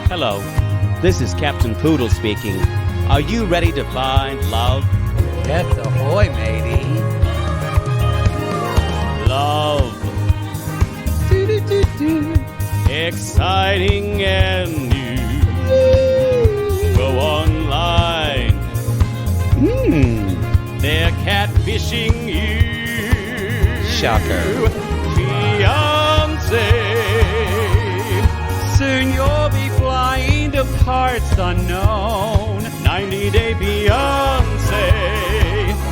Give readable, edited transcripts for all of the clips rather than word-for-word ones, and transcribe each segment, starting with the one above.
Hello, this is Captain Poodle speaking. Are you ready to find love? Yes, ahoy, matey. Love. Exciting and new. Go online. They're catfishing you. Shocker. Fiancé. Soon you'll be flying to parts unknown. 90-day fiancé.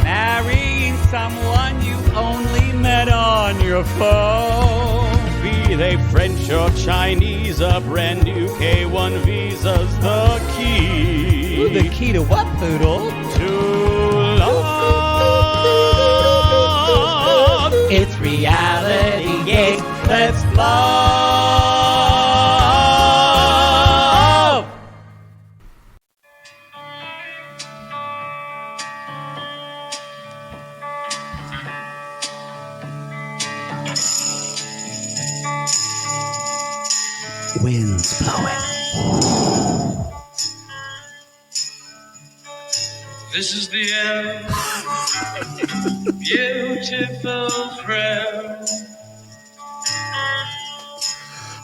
Marrying someone you only met on your phone. Be they French or Chinese, a brand new K1 visa's the key. Ooh, the key to what, Poodle? To love. It's reality, yes, let's love. Winds blowing. This is the end, beautiful friend.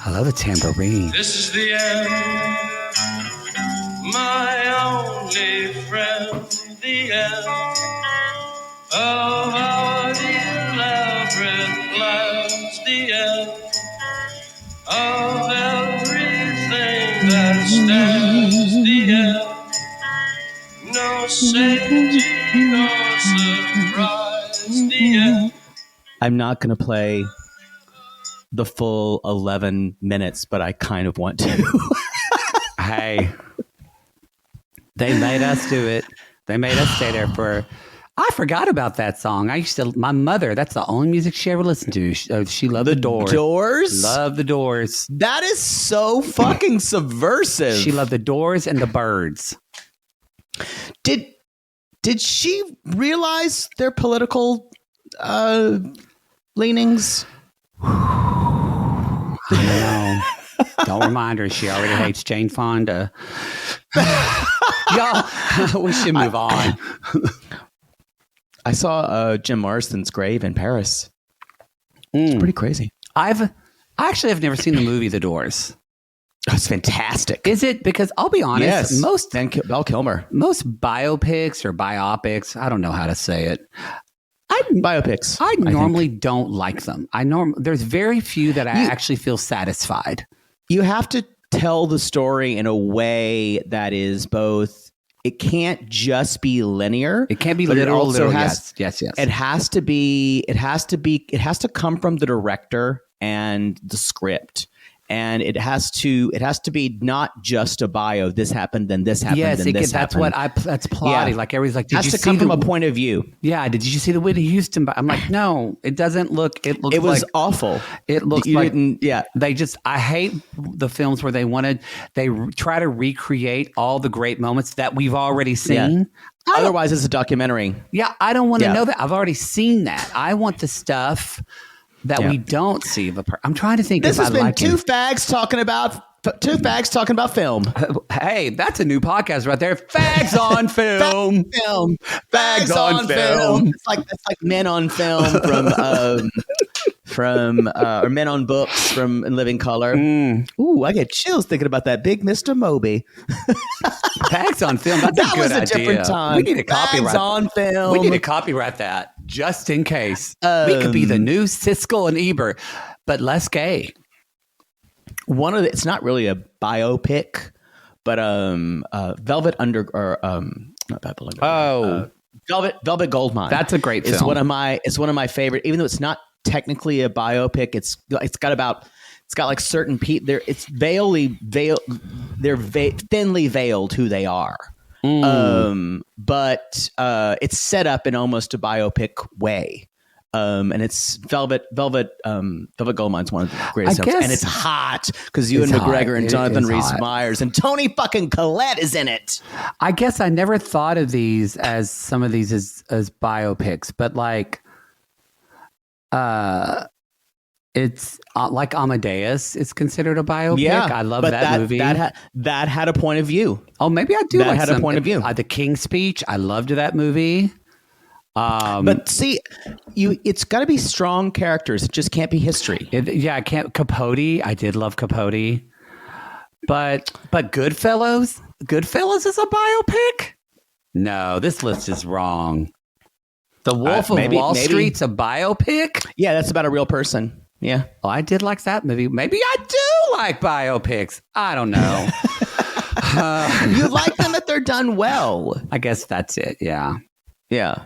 I love a tambourine. This is the end, my only friend. The end of our elaborate plans. The end of everything that stands. The end. No safety, no surprise. The end. I'm not going to play the full 11 minutes, but I kind of want to. Hey, they made us do it. They made us stay there for. I forgot about that song. I used to. My mother. That's the only music she ever listened to. She loved the Doors. Doors? Loved the Doors. That is so fucking subversive. She loved the Doors and the Birds. Did she realize their political leanings? I don't know. Don't remind her. She already hates Jane Fonda. Y'all, we should move on. I saw Jim Morrison's grave in Paris. It's pretty crazy. I actually have never seen the movie The Doors. Oh, it's fantastic. Is it? Because I'll be honest, Yes. most Val Kilmer. biopics or biopics, I don't know how to say it. Biopics. I normally don't like them. There's very few that I actually feel satisfied. You have to tell the story in a way that is both. It can't just be linear. It can't be but literal. It also literal. has, Yes. It has to be. It has to come from the director and the script. And it has to be not just a bio. This happened, then this happened, Yes, then this that's happened. that's plotty. Yeah. Like everybody's like, It did has you to see come from a point of view. Yeah, did you see the Whitney Houston? I'm like, no, it doesn't look. It looks. It was like, awful. It looks You like. didn't. Yeah. They just. I hate the films where they try to recreate all the great moments that we've already seen. Yeah. Otherwise, it's a documentary. Yeah, I don't want to know that. I've already seen that. I want the stuff that we don't see. I'm trying to think. This if has I been like two fags talking about film. Hey, that's a new podcast right there. Fags on film. Fags on film. It's like Men on Film or Men on Books from In Living Color. Ooh, I get chills thinking about that big Mr. Moby. Fags on film. That's That a good was a idea. different time. We need to copyright. Fags on film. We need to copyright that just in case. We could be the new Siskel and Ebert, but less gay. It's not really a biopic, but Velvet Goldmine. That's a great film. It's one of my favorite, even though it's not technically a biopic. It's got like certain people there. It's thinly veiled who they are. But it's set up in almost a biopic way. And it's Velvet Goldmine's one of the greatest films. And it's hot because Ewan McGregor and Jonathan Rhys Meyers and Tony fucking Collette is in it. I guess I never thought of these as some of these as biopics, but like It's like Amadeus is considered a biopic. Yeah, I love that movie. That had a point of view. Oh, maybe I do. That like had a point of view. The King's Speech. I loved that movie. But see, it's got to be strong characters. It just can't be history. I can't. Capote. I did love Capote. But Goodfellas is a biopic? No, this list is wrong. The Wolf of Wall Street's a biopic? Yeah, that's about a real person. Yeah. Oh, I did like that movie. Maybe I do like biopics. I don't know. You like them if they're done well. I guess that's it. Yeah. Yeah.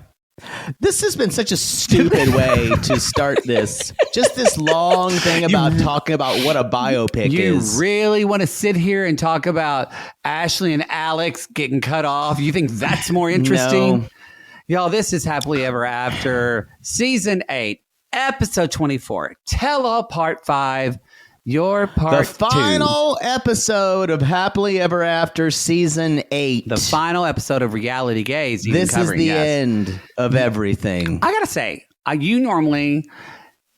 This has been such a stupid way to start this. Just this long thing about talking about what a biopic is. You really want to sit here and talk about Ashley and Alex getting cut off? You think that's more interesting? No. Y'all, this is Happily Ever After, Season 8, Episode 24. Tell All Part 5. Your part 2. The final episode of Happily Ever After Season 8. The final episode of Reality Gaze. This is the end of everything. I gotta say,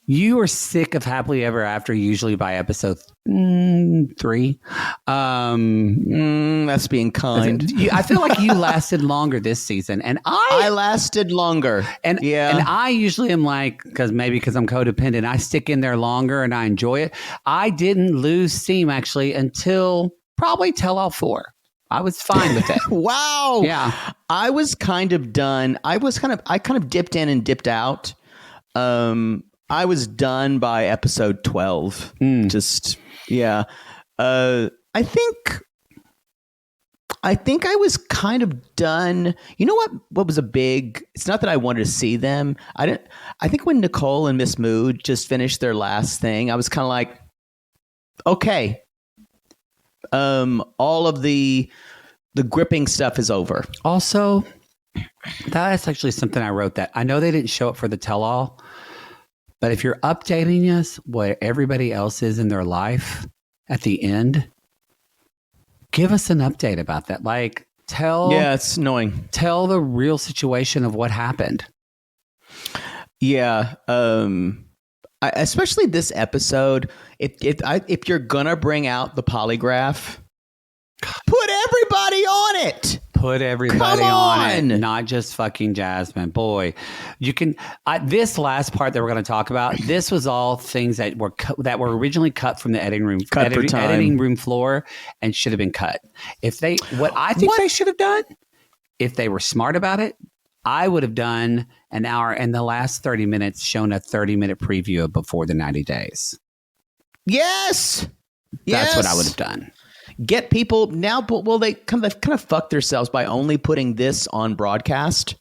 you are sick of Happily Ever After usually by episode 3. That's being kind. I feel like you lasted longer this season, and I lasted longer. And I usually am like, because I'm codependent, I stick in there longer and I enjoy it. I didn't lose steam actually until probably Tell All 4. I was fine with it. Wow. Yeah. I was kind of done. I kind of dipped in and dipped out. I was done by episode 12. Just, yeah. I think I was kind of done. You know what was it's not that I wanted to see them. I think when Nicole and Miss Mood just finished their last thing, I was kind of like, okay. All of the gripping stuff is over. Also, that's actually something I wrote that I know they didn't show up for the tell-all, but if you're updating us where everybody else is in their life at the end, give us an update about that. Like, yeah, it's annoying. Tell the real situation of what happened. Yeah. Especially this episode, if you're gonna bring out the polygraph, put everybody on it. Put everybody on it, not just fucking Jasmine. Boy, you can. This last part that we're going to talk about, this was all things that were originally cut from the editing room floor and should have been cut. What I think they should have done, if they were smart about it, I would have done an hour and the last 30 minutes shown a 30-minute preview of Before the 90 Days. Yes. That's what I would have done. Get people now, but they kind of fucked themselves by only putting this on broadcast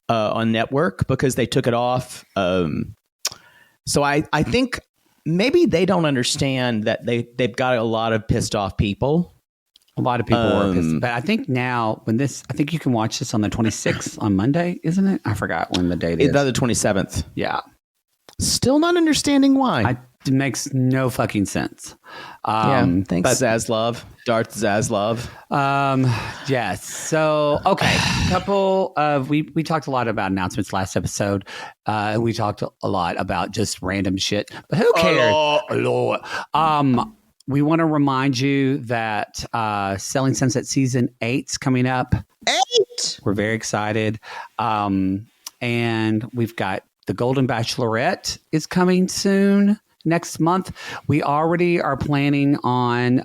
on network because they took it off. So I think maybe they don't understand that they've got a lot of pissed off people. A lot of people were pissed. But I think now I think you can watch this on the 26th on Monday, isn't it? I forgot when the date is. It's the 27th. Yeah. Still not understanding why. It makes no fucking sense. Thanks, Zaslav. Darth Zaslav. Yes. So, okay. Couple of we talked a lot about announcements last episode. We talked a lot about just random shit. But who cares? We want to remind you that Selling Sunset Season 8's coming up. 8! We're very excited. And we've got The Golden Bachelorette is coming soon. Next month, we already are planning on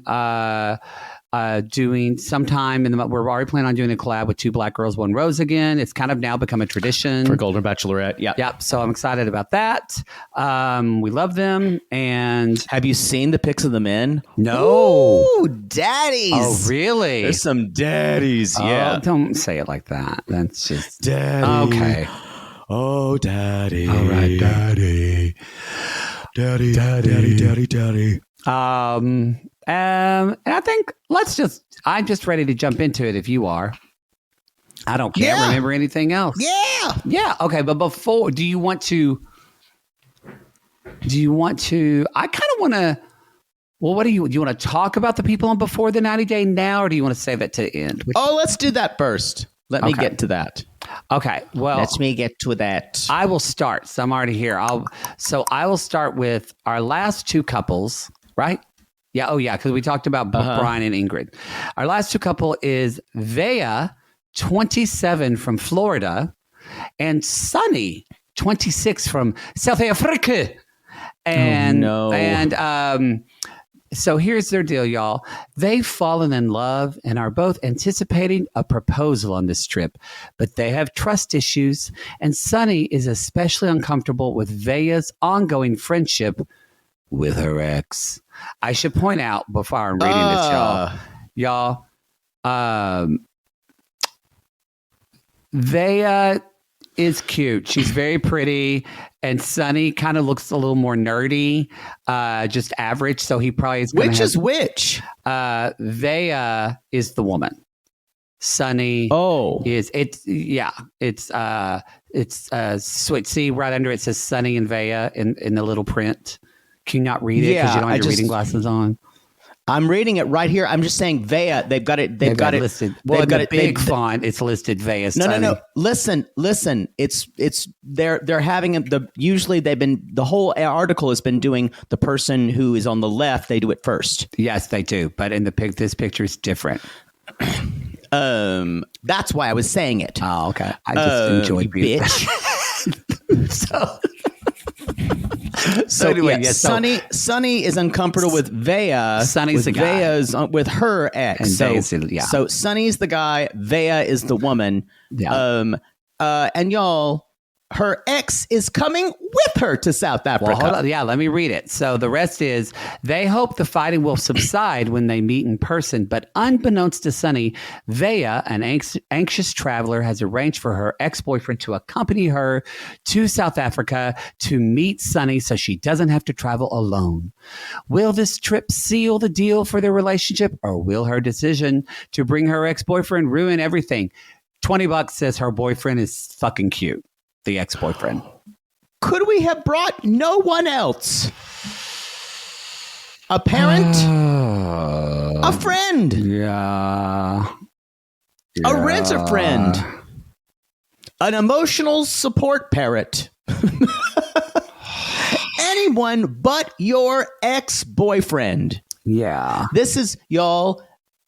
doing sometime in the month. We're already planning on doing a collab with Two Black Girls, One Rose again. It's kind of now become a tradition for Golden Bachelorette. Yeah, yep. So I'm excited about that. We love them. And have you seen the pics of the men? No, ooh, daddies. Oh, really? There's some daddies. Yeah, don't say it like that. That's just daddy. Okay. Oh, daddy. All right, daddy. Daddy, daddy, daddy, daddy. And I think I'm just ready to jump into it if you are. I don't can't remember anything else. Yeah. Yeah. Okay. But before, do you want to, I kind of want to, well, do you want to talk about the people on Before the 90 Day now, or do you want to save that to the end? Let's do that first. Let me get to that. Okay. Well, let me get to that. I will start. So I'm already here. I will start with our last two couples, right? Yeah. Oh, yeah. Because we talked about Brian and Ingrid. Our last two couple is Vea, 27 from Florida, and Sunny, 26 from South Africa. And so here's their deal, y'all. They've fallen in love and are both anticipating a proposal on this trip, but they have trust issues. And Sunny is especially uncomfortable with Vea's ongoing friendship with her ex. I should point out before I'm reading this, y'all, Vea is cute. She's very pretty. And Sunny kind of looks a little more nerdy, just average. So he probably is. Which is which? Vea is the woman. Sunny. It's sweet. See right under it says Sunny and Vea in the little print. Can you not read it because you don't have your reading glasses on? I'm reading it right here. I'm just saying Vea. They've got it. They've got it listed. Well, they've got it big font. It's listed Vea. No. Listen. It's they're having usually the whole article has been doing the person who is on the left. They do it first. Yes, they do. But in this picture is different. That's why I was saying it. Oh, okay. I just enjoy being bitch. So anyway, Sunny is uncomfortable with Vea. Sunny's the guy. Vea's with her ex. So Sunny's the guy. Vea is the woman. Yeah. And y'all, her ex is coming with her to South Africa. Well, hold on. Yeah, let me read it. So the rest is, they hope the fighting will subside when they meet in person. But unbeknownst to Sunny, Vea, an anxious traveler, has arranged for her ex-boyfriend to accompany her to South Africa to meet Sunny so she doesn't have to travel alone. Will this trip seal the deal for their relationship, or will her decision to bring her ex-boyfriend ruin everything? $20 says her boyfriend is fucking cute. The ex-boyfriend. Could we have brought no one else? A parent? A friend? Yeah. A renter friend? An emotional support parrot? Anyone but your ex-boyfriend. Yeah. This is, y'all,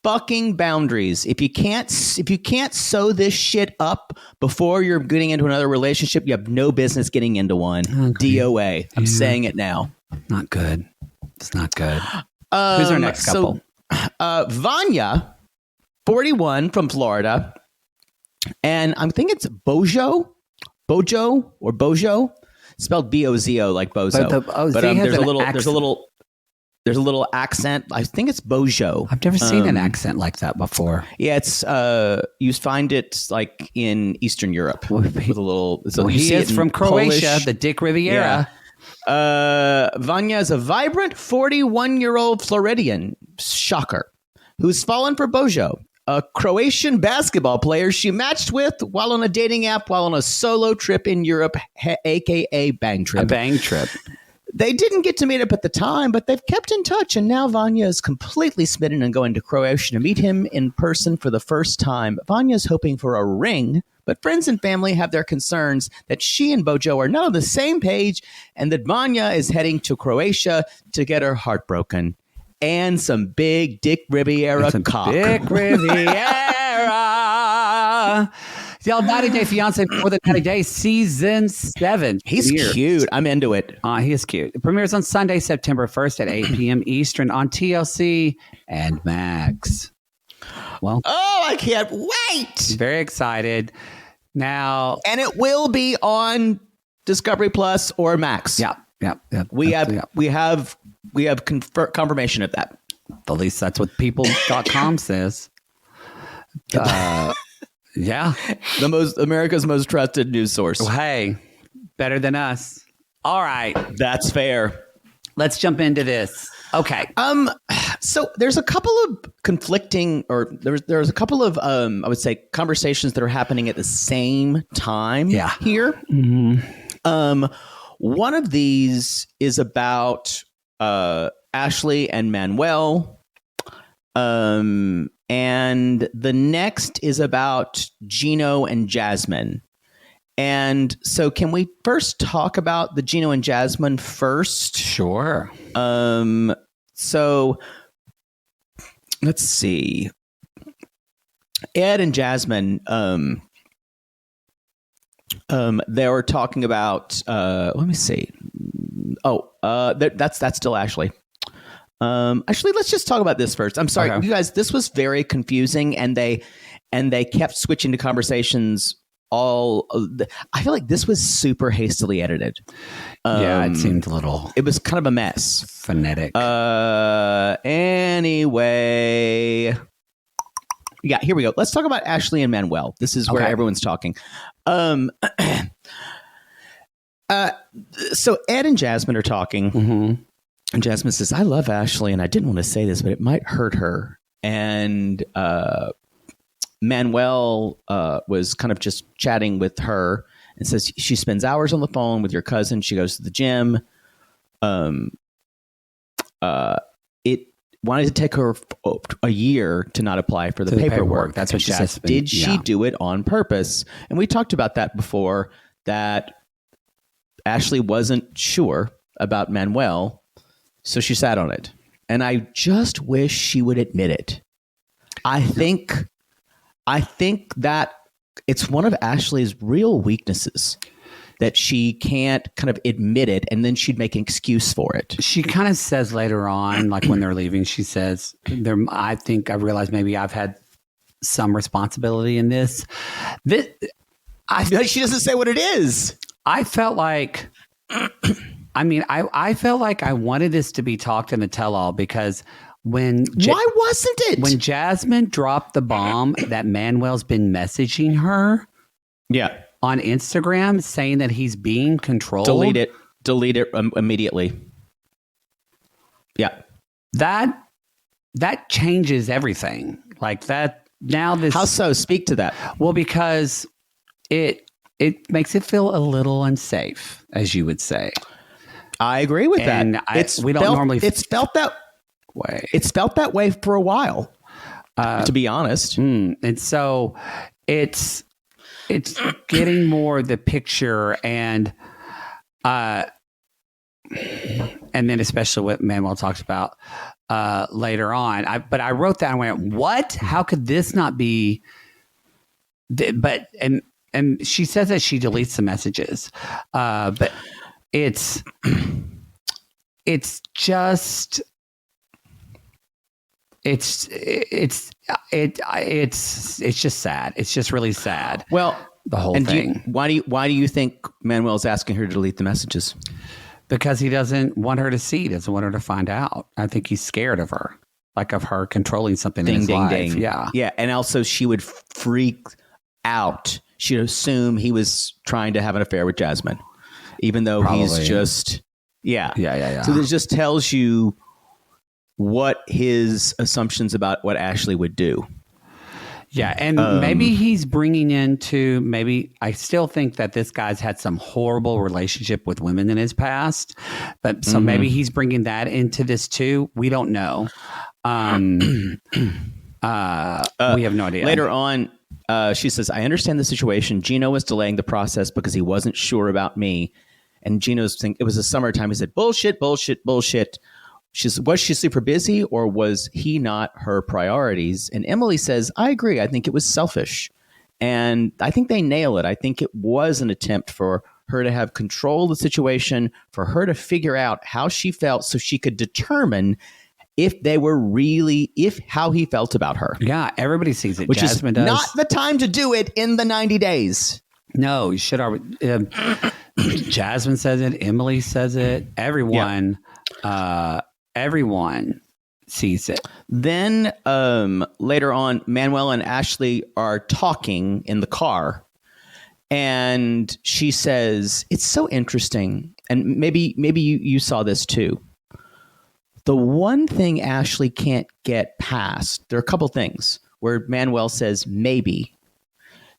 fucking boundaries. If you can't sew this shit up before you're getting into another relationship, you have no business getting into one. Okay. DOA. I'm saying it now. Not good. It's not good. Who's our next couple? Vanya, 41 from Florida, and I think it's Bojo, spelled Bozo like Bozo. There's a little accent. I think it's Bojo. I've never seen an accent like that before. Yeah, it's you find it like in Eastern Europe with a little. He is from Croatia, Polish. The Dick Riviera. Yeah. Vanya is a vibrant 41-year-old Floridian, shocker, who's fallen for Bojo, a Croatian basketball player she matched with while on a dating app while on a solo trip in Europe, aka bang trip. A bang trip. They didn't get to meet up at the time, but they've kept in touch, and now Vanya is completely smitten and going to Croatia to meet him in person for the first time. Vanya's hoping for a ring, but friends and family have their concerns that she and Bojo are not on the same page, and that Vanya is heading to Croatia to get her heart broken. And some big Dick Riviera cock. Dick Riviera. Y'all, 90 Day Fiance for the 90 Days, season 7. He's cute. I'm into it. He is cute. It premieres on Sunday, September 1st at 8 p.m. Eastern on TLC and Max. Well, I can't wait. Very excited. Now, and it will be on Discovery Plus or Max. Yeah. We have confirmation of that. At least that's what people.com says. Yeah. America's most trusted news source. Well, hey, better than us. All right. That's fair. Let's jump into this. Okay. So there's a couple of conflicting, or there's a couple of I would say conversations that are happening at the same time here. Mm-hmm. One of these is about Ashley and Manuel. And the next is about Gino and Jasmine. And so can we first talk about the Gino and Jasmine first? Sure. So let's see. Ed and Jasmine, they were talking about, let me see. Oh, that's still Ashley. Actually, let's just talk about this first. I'm sorry, You guys, this was very confusing, and they kept switching to conversations. I feel like this was super hastily edited. Yeah, it seemed a little. It was kind of a mess. Phonetic. Anyway. Yeah, here we go. Let's talk about Ashley and Manuel. This is where everyone's talking. So Ed and Jasmine are talking. Mm-hmm. And Jasmine says, I love Ashley, and I didn't want to say this, but it might hurt her. And Manuel was kind of just chatting with her and says she spends hours on the phone with your cousin. She goes to the gym. It wanted to take her a year to not apply for the paperwork. That's what she says. Did she do it on purpose? And we talked about that before, that Ashley wasn't sure about Manuel, so she sat on it. And I just wish she would admit it. I think that it's one of Ashley's real weaknesses, that she can't kind of admit it, and then she'd make an excuse for it. She kind of says later on, like when they're leaving, she says, I think I realized maybe I've had some responsibility in this. She doesn't say what it is. I felt like, I felt like I wanted this to be talked in the tell-all, because why wasn't it? When Jasmine dropped the bomb that Manuel's been messaging her on Instagram saying that he's being controlled. Delete it immediately. Yeah. That changes everything. Like that now this. How so? Speak to that. Well, because it makes it feel a little unsafe, as you would say. I agree with and that. It's felt that way. It's felt that way for a while, to be honest. And so it's getting more the picture, and then especially what Manuel talks about later on. But I wrote that and went, what? How could this not be? But she says that she deletes the messages, but it's just. It's just sad. It's just really sad. Well, the whole thing. Why do you think Manuel's asking her to delete the messages? Because he doesn't want her to see. Doesn't want her to find out. I think he's scared of her, like of her controlling something in his life. Ding. Yeah, and also she would freak out. She'd assume he was trying to have an affair with Jasmine, even though he's just yeah. So this just tells you what his assumptions about what Ashley would do. Yeah, and maybe he's bringing into, I still think that this guy's had some horrible relationship with women in his past, but so maybe he's bringing that into this too. We don't know. We have no idea. Later on, she says, I understand the situation. Gino was delaying the process because he wasn't sure about me. And Gino's thinking, it was the summertime. He said, bullshit. Was she super busy, or was he not her priorities? And Emily says, I agree. I think it was selfish. And I think they nail it. I think it was an attempt for her to have control of the situation, for her to figure out how she felt so she could determine if how he felt about her. Yeah, everybody sees it. Which Jasmine is does. not the time to do it in the 90 days. No, you should already. Jasmine says it. Emily says it. Everyone sees it. Then later on, Manuel and Ashley are talking in the car, and she says, it's so interesting. And maybe you saw this too. The one thing Ashley can't get past, there are a couple things where Manuel says maybe.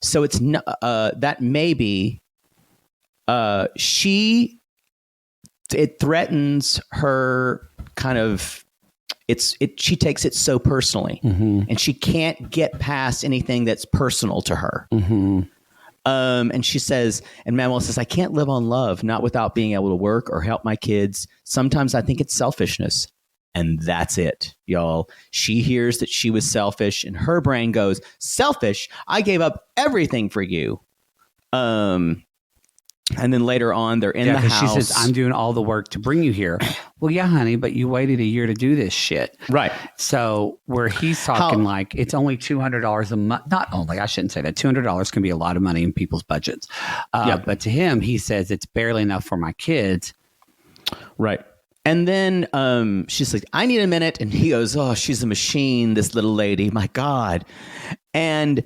So it's that maybe it threatens her kind of she takes it so personally, and she can't get past anything that's personal to her. And she says, and Manuel says, I can't live on love, not without being able to work or help my kids. Sometimes I think it's selfishness. And that's it, y'all. She hears that she was selfish, and her brain goes, selfish? I gave up everything for you. And then later on, they're in the house. She says, I'm doing all the work to bring you here. Well, yeah, honey, but you waited a year to do this shit. Right. So where he's talking like it's only $200 a month. Not only, I shouldn't say that. $200 can be a lot of money in people's budgets. But to him, he says it's barely enough for my kids. Right. And then she's like, I need a minute. And he goes, oh, she's a machine, this little lady. My God. And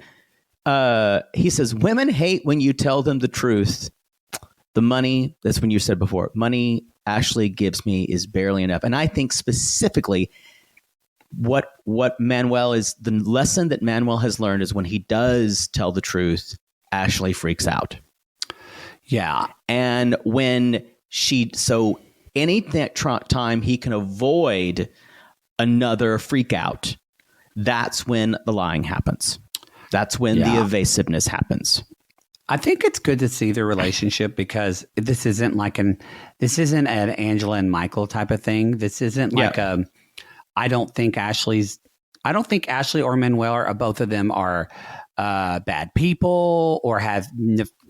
he says, women hate when you tell them the truth. The money, that's when you said before, money Ashley gives me is barely enough. And I think specifically what Manuel is, the lesson that Manuel has learned is when he does tell the truth, Ashley freaks out. Yeah. And when so any time he can avoid another freak out, that's when the lying happens. That's when the evasiveness happens. I think it's good to see their relationship because this isn't an Angela and Michael type of thing. This isn't like I don't think Ashley or Manuel or both of them are bad people or have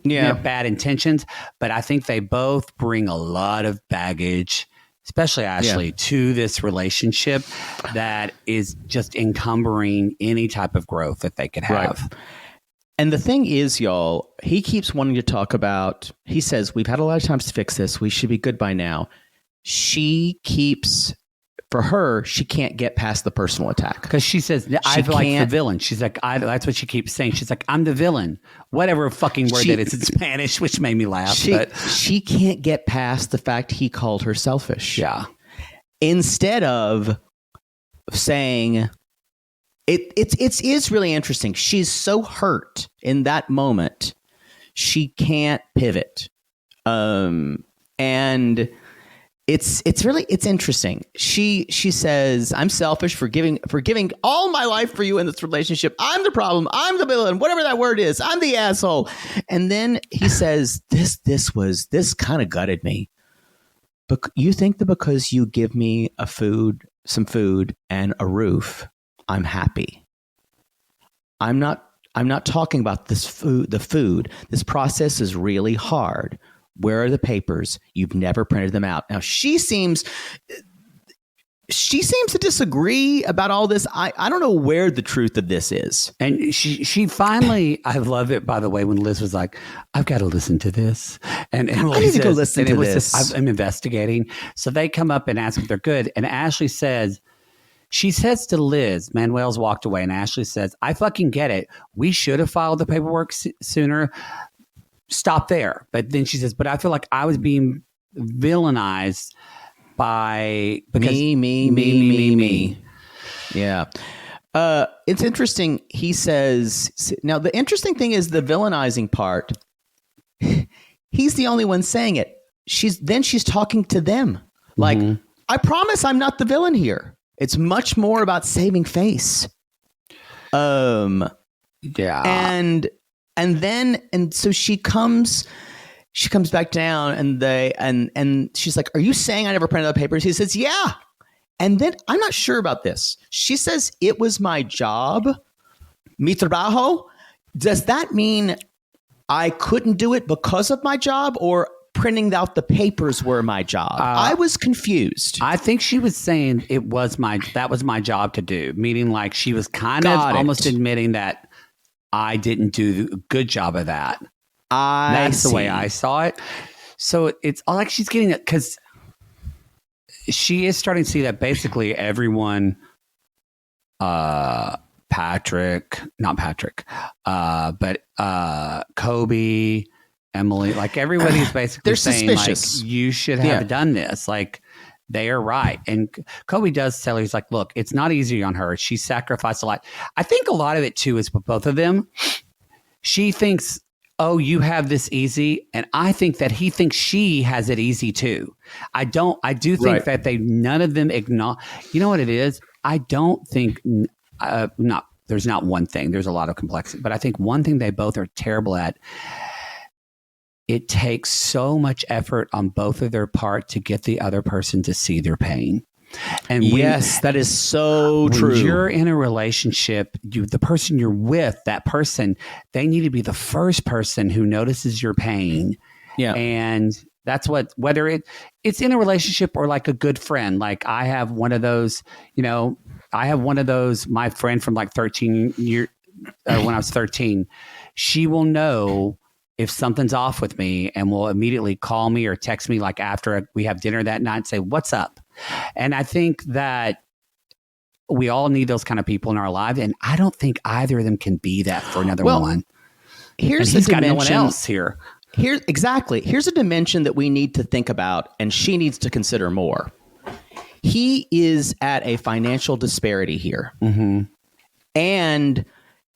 bad intentions, but I think they both bring a lot of baggage, especially Ashley, to this relationship that is just encumbering any type of growth that they could have. Right. And the thing is, y'all, he keeps wanting to talk about, he says, we've had a lot of times to fix this. We should be good by now. She keeps, for her, she can't get past the personal attack. Because she says, I feel like the villain. She's like, that's what she keeps saying. She's like, I'm the villain. Whatever fucking word that is in Spanish, which made me laugh. She can't get past the fact he called her selfish. Yeah. Instead of saying... It's really interesting. She's so hurt in that moment, she can't pivot, and it's interesting. She says, "I'm selfish for giving all my life for you in this relationship. I'm the problem. I'm the villain. Whatever that word is. I'm the asshole." And then he says, "This kind of gutted me. But you think that because you give me some food, and a roof, I'm happy. I'm not talking about the food. This process is really hard. Where are the papers? You've never printed them out." Now she seems to disagree about all this. I don't know where the truth of this is. And she finally, I love it, by the way, when Liz was like, I've got to listen to this. And I need to go listen to this. I'm investigating. So they come up and ask if they're good. And Ashley says, she says to Liz, Manuel's walked away, and Ashley says, I fucking get it. We should have filed the paperwork sooner. Stop there. But then she says, but I feel like I was being villainized because me. Yeah. It's interesting. He says, now the interesting thing is the villainizing part. He's the only one saying it. She's talking to them. Like, I promise I'm not the villain here. It's much more about saving face. Yeah. And so she comes back down and she's like, are you saying I never printed out papers? He says, yeah. And then I'm not sure about this. She says, it was my job. Mi trabajo. Does that mean I couldn't do it because of my job, or printing out the papers were my job? I was confused. I think she was saying that was my job to do, meaning like she was kind of almost admitting that I didn't do a good job of that. That's the way I saw it. So it's like she's getting it because she is starting to see that basically everyone, not Patrick, but Kobe, Emily, like everybody's basically saying suspicious. Like, you should have done this. Like, they are right. And Kobe does tell her, he's like, look, it's not easy on her. She sacrificed a lot. I think a lot of it too is with both of them. She thinks oh, you have this easy. And I think that he thinks she has it easy too. I do think that none of them acknowledge, you know what it is? I don't think, there's not one thing. There's a lot of complexity, but I think one thing they both are terrible at, it takes so much effort on both of their part to get the other person to see their pain. And yes, that is so true. When you're in a relationship, the person you're with, that person, they need to be the first person who notices your pain. Yeah. And that's whether it's in a relationship or like a good friend. Like I have one of those, my friend from like 13 years, when I was 13, she will know if something's off with me and will immediately call me or text me like after we have dinner that night and say, what's up? And I think that we all need those kind of people in our lives. And I don't think either of them can be that for another one. Here's the dimension. Got no one else here. Exactly. Here's a dimension that we need to think about and she needs to consider more. He is at a financial disparity here. Mm-hmm. And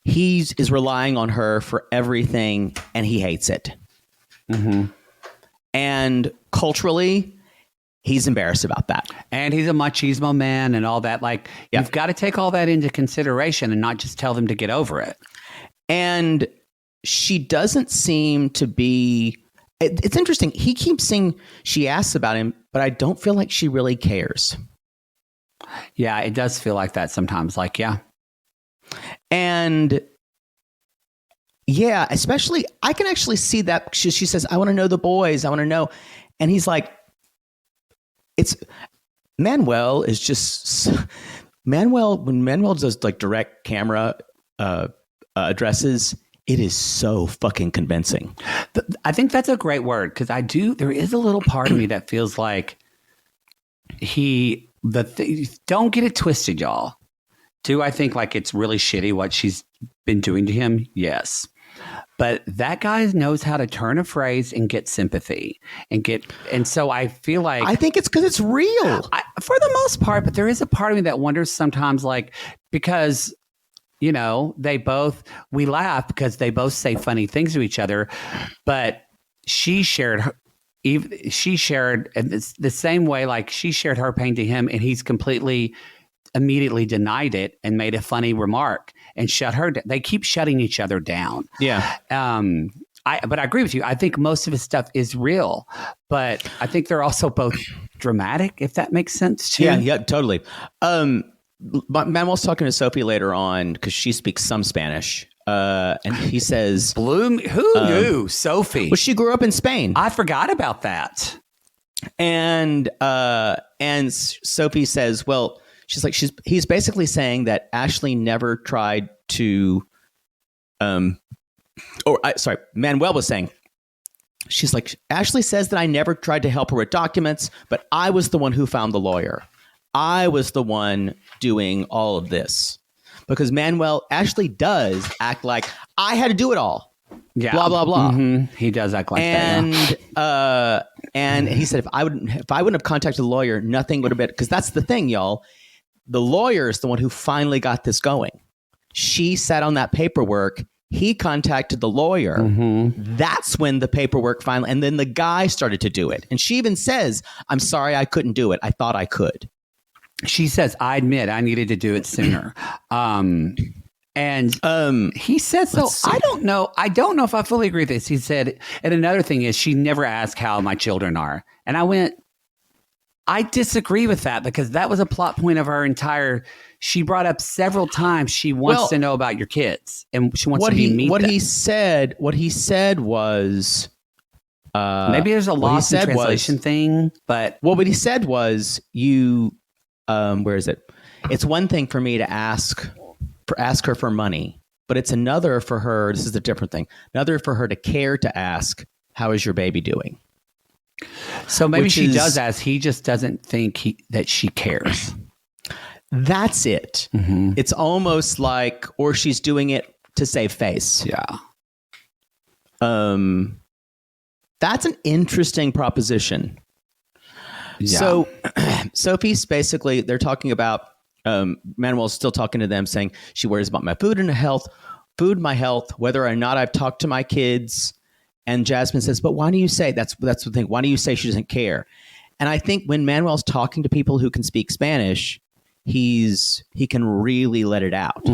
he is relying on her for everything and he hates it. Mm-hmm. And culturally, he's embarrassed about that. And he's a machismo man and all that. Like, you've got to take all that into consideration and not just tell them to get over it. And she doesn't seem to be... It's interesting. He keeps saying she asks about him, but I don't feel like she really cares. Yeah, it does feel like that sometimes. Like, yeah. And... yeah, especially... I can actually see that. She says, I want to know the boys. I want to know. And he's like... Manuel is just when Manuel does like direct camera addresses, it is so fucking convincing. I think that's a great word because there is a little part of me that feels like don't get it twisted, y'all. Do I think like it's really shitty what she's been doing to him? Yes. But that guy knows how to turn a phrase and get sympathy and so I feel like I think it's because it's real for the most part. But there is a part of me that wonders sometimes, like we laugh because they both say funny things to each other. But she shared the same way, like she shared her pain to him, and he's immediately denied it and made a funny remark and shut her down. They keep shutting each other down. Yeah. But I agree with you. I think most of his stuff is real, but I think they're also both dramatic, if that makes sense too. Yeah, totally. Manuel's talking to Sophie later on because she speaks some Spanish. And he says, who knew Sophie? Well, she grew up in Spain. I forgot about that. And Sophie says, well, he's basically saying that Ashley never tried to, Manuel was saying, she's like, Ashley says that I never tried to help her with documents, but I was the one who found the lawyer. I was the one doing all of this because Ashley does act like I had to do it all. Yeah. Blah, blah, blah. Mm-hmm. He does act like that. Yeah. And he said, if I wouldn't have contacted the lawyer, nothing would have been, because that's the thing, y'all. The lawyer is the one who finally got this going. She sat on that paperwork. He contacted the lawyer. Mm-hmm. That's when the paperwork finally, and then the guy started to do it. And she even says, I'm sorry I couldn't do it. I thought I could. She says, I admit I needed to do it sooner. He said, so I don't know if I fully agree with this. He said, and another thing is she never asked how my children are. And I went, I disagree with that because that was a plot point of her she brought up several times. She wants to know about your kids and she wants to meet them. What he said was, maybe there's a lost in translation thing, but what he said was where is it? It's one thing for me to ask her for money, but it's another for her. This is a different thing. Another for her to care to ask, how is your baby doing? So maybe she does ask. He just doesn't think that she cares. That's it. Mm-hmm. It's almost like, or she's doing it to save face. Yeah. That's an interesting proposition. Yeah. So Sophie's basically, they're talking about, Manuel's still talking to them saying she worries about my food and health. food, my health, whether or not I've talked to my kids. And Jasmine says, but why do you say that's the thing? Why do you say she doesn't care? And I think when Manuel's talking to people who can speak Spanish, he can really let it out,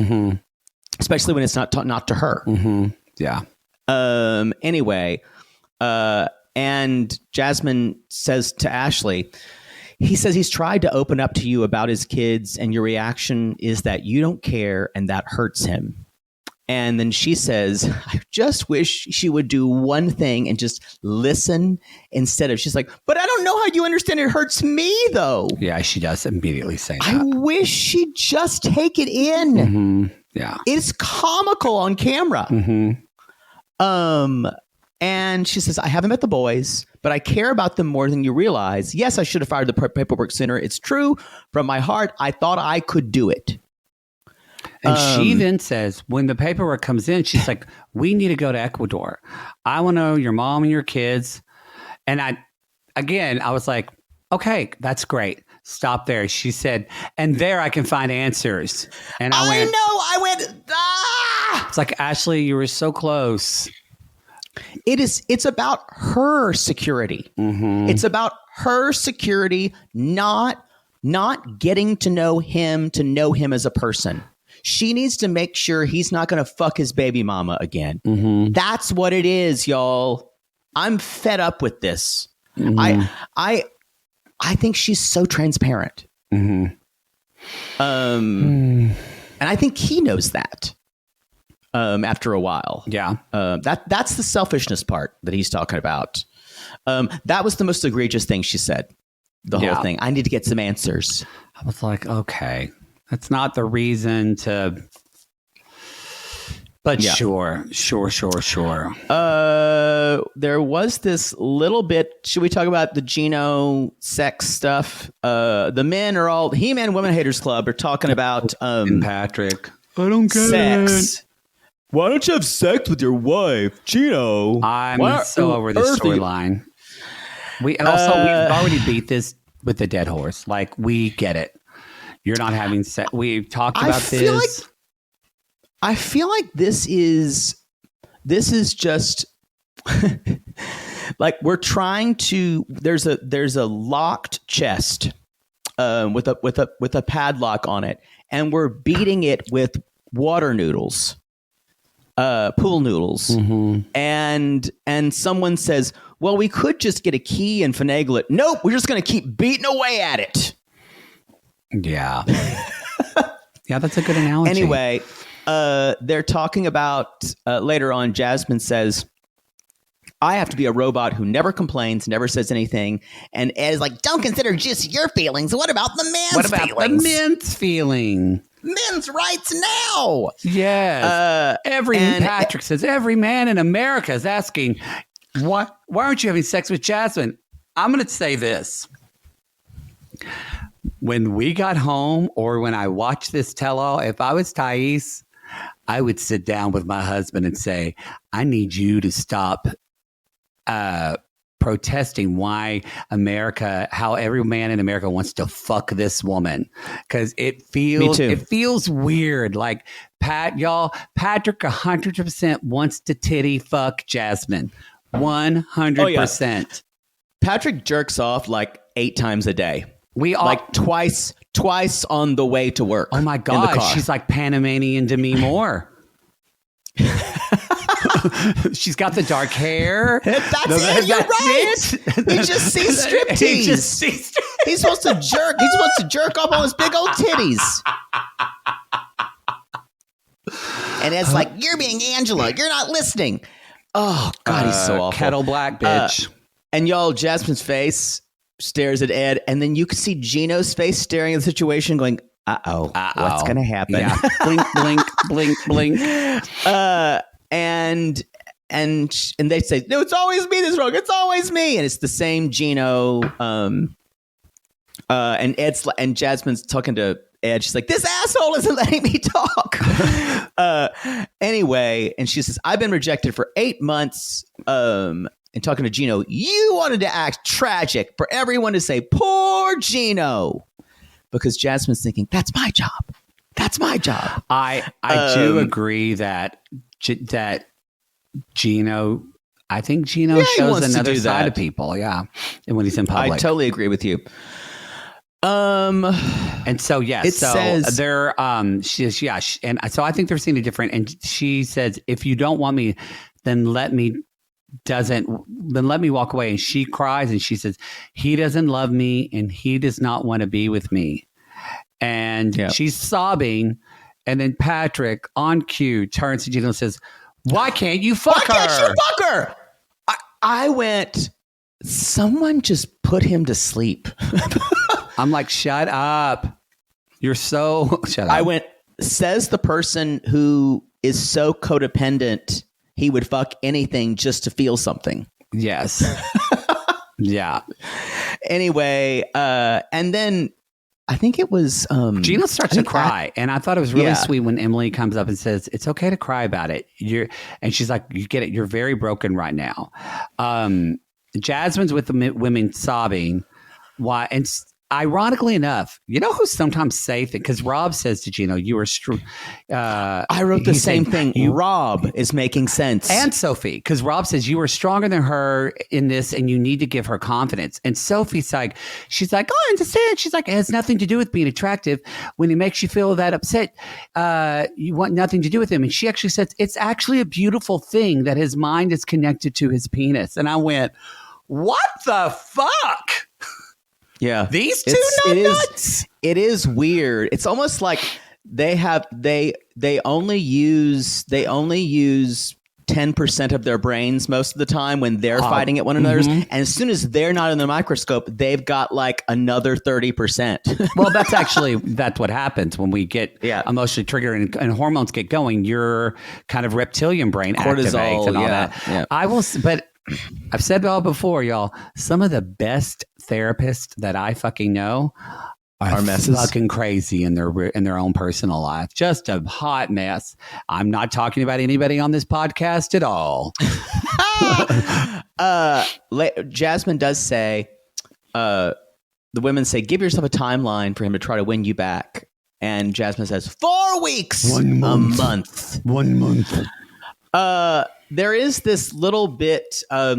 especially when it's not to her. Yeah. Anyway, and Jasmine says to Ashley, he says he's tried to open up to you about his kids, and your reaction is that you don't care, and that hurts him. And then she says, I just wish she would do one thing and just listen instead of, she's like, but I don't know how you understand it hurts me, though. Yeah, she does immediately say that. I wish she'd just take it in. Yeah. It's comical on camera. And she says, I haven't met the boys, but I care about them more than you realize. Yes, I should have fired the paperwork sooner. It's true. From my heart, I thought I could do it. And she then says, when the paperwork comes in, she's like, we need to go to Ecuador. I want to know your mom and your kids. And I was like, okay, that's great. Stop there. She said, and there I can find answers. And I went, ah! It's like, Ashley, you were so close. It's about her security. It's about her security, not getting to know him as a person. She needs to make sure he's not going to fuck his baby mama again. That's what it is, y'all. I'm fed up with this. I think she's so transparent. And I think he knows that. After a while. Yeah. That's the selfishness part that he's talking about. That was the most egregious thing she said. The whole thing. I need to get some answers. I was like, okay, that's not the reason to, but sure. There was this little bit. Should we talk about the Gino sex stuff? The men are all He-Man Women Haters Club are talking about and Patrick. I don't get sex. Why don't you have sex with your wife, Gino? I'm so over this storyline. We've already beat this with the dead horse. Like, we get it. You're not having sex. We've talked about this. I feel like this is just like we're trying to. There's a locked chest with a padlock on it, and we're beating it with water noodles. Pool noodles. And someone says, well, we could just get a key and finagle it. Nope, we're just going to keep beating away at it. Yeah. Yeah, that's a good analogy. Anyway, they're talking about later on, Jasmine says, I have to be a robot who never complains, never says anything. And Ed is like, don't consider just your feelings. What about the man's feelings? The men's feeling? Men's rights now. Yes. Patrick says every man in America is asking, why aren't you having sex with Jasmine? I'm going to say this. When we got home or when I watched this tell-all, if I was Thais, I would sit down with my husband and say, I need you to stop protesting how every man in America wants to fuck this woman, because it feels weird. Like Patrick 100% wants to titty fuck Jasmine. 100%. Patrick jerks off like 8 times a day. Like twice on the way to work. Oh my God, she's like Panamanian Demi Moore. She's got the dark hair. You're right. He just sees striptease. He's supposed to jerk. He's supposed to jerk off on his big old titties. And it's like, you're being Angela. You're not listening. Oh God, he's so awful. Kettle black bitch. And y'all, Jasmine's face stares at Ed, and then you can see Gino's face staring at the situation, going, "Uh-oh, what's gonna happen?" Yeah. Blink, blink, blink, blink. And they say, no, it's always me that's wrong. It's always me. And it's the same Gino. And Jasmine's talking to Ed. She's like, this asshole isn't letting me talk. Anyway, and she says, I've been rejected for 8 months. And talking to Gino, you wanted to act tragic for everyone to say, poor Gino. Because Jasmine's thinking, that's my job. That's my job. I do agree that Gino. I think Gino shows another side of people. Yeah, and when he's in public, I totally agree with you. And so yes, it says they're and so I think they're seeing it different. And she says, if you don't want me, then let me walk away. And she cries and she says, he doesn't love me and he does not want to be with me. And she's sobbing. And then Patrick on cue turns to Gino and says, why can't you fuck her? Why can't you fuck her? I went, someone just put him to sleep. I'm like, shut up. You're so shut up. I went, says the person who is so codependent, he would fuck anything just to feel something. Yes. Yeah. Anyway, and then I think it was Gino starts to cry, and I thought it was really sweet when Emily comes up and says, "It's okay to cry about it." And she's like, "You get it. You're very broken right now." Jasmine's with the women sobbing. Why? And ironically enough, you know who's sometimes safe? Because Rob says to Gino, "You were strong." I wrote the same thing. Rob is making sense. And Sophie, because Rob says, you were stronger than her in this and you need to give her confidence. And Sophie's like, she's like, oh, I understand. She's like, it has nothing to do with being attractive. When he makes you feel that upset, you want nothing to do with him. And she actually says, it's actually a beautiful thing that his mind is connected to his penis. And I went, what the fuck? Yeah, these two nuts. It is weird. It's almost like they only use 10% of their brains most of the time when they're fighting at one another's, and as soon as they're not in the microscope, they've got like another 30%. Well, that's what happens when we get emotionally triggered and hormones get going. Your kind of reptilian brain activates and all that. Yeah. But I've said it all before, y'all. Some of the best therapists that I fucking know are fucking crazy in their own personal life. Just a hot mess. I'm not talking about anybody on this podcast at all. Jasmine does say, the women say, give yourself a timeline for him to try to win you back. And Jasmine says, 4 weeks. 1 month. A month. 1 month. There is this little bit, we're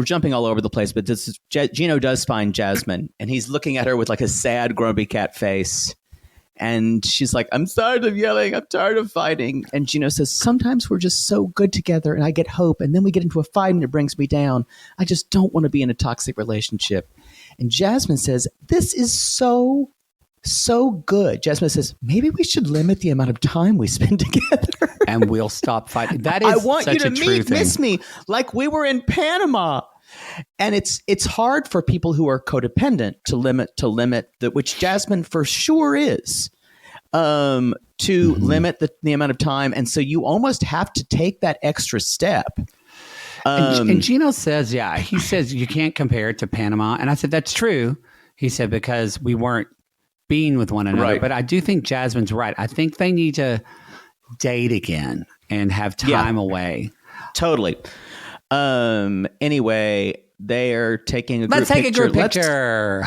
jumping all over the place, but Gino does find Jasmine, and he's looking at her with like a sad, grumpy cat face. And she's like, I'm tired of yelling. I'm tired of fighting. And Gino says, sometimes we're just so good together, and I get hope, and then we get into a fight, and it brings me down. I just don't want to be in a toxic relationship. And Jasmine says, this is so good. Jasmine says, maybe we should limit the amount of time we spend together. And we'll stop fighting. That is I want such you to miss me like we were in Panama. And it's hard for people who are codependent to limit which Jasmine for sure is, to limit the amount of time. And so you almost have to take that extra step. And Gino says, he says you can't compare it to Panama. And I said, that's true. He said, because we weren't being with one another. Right. But I do think Jasmine's right. I think they need to date again and have time away. Totally. Anyway, they are taking a group Let's take a group picture.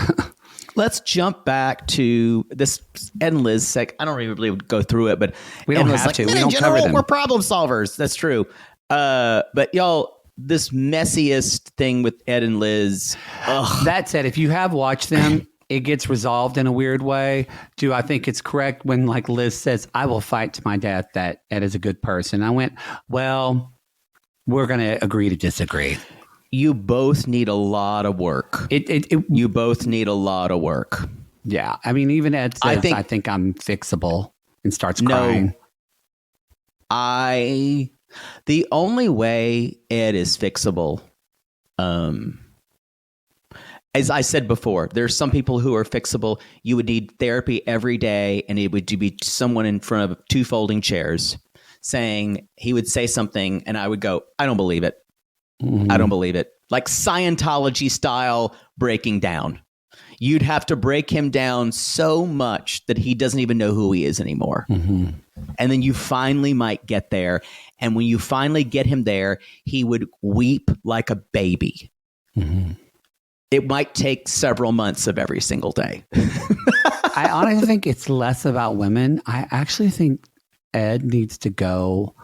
Let's jump back to this Ed and Liz sec. I don't really go through it, but we don't have to. We don't cover them. We're problem solvers. That's true. But y'all, this messiest thing with Ed and Liz. That said, if you have watched them, it gets resolved in a weird way. Do I think it's correct when, like Liz says, I will fight to my death that Ed is a good person? I went, well, we're going to agree to disagree. You both need a lot of work. You both need a lot of work. Yeah. I mean, even Ed says, I think I'm fixable, and starts crying. The only way Ed is fixable, as I said before, there's some people who are fixable. You would need therapy every day, and it would be someone in front of 2 folding chairs saying, he would say something, and I would go, I don't believe it. I don't believe it. Like Scientology style breaking down. You'd have to break him down so much that he doesn't even know who he is anymore. And then you finally might get there. And when you finally get him there, he would weep like a baby. It might take several months of every single day. I honestly think it's less about women. I actually think Ed needs to go.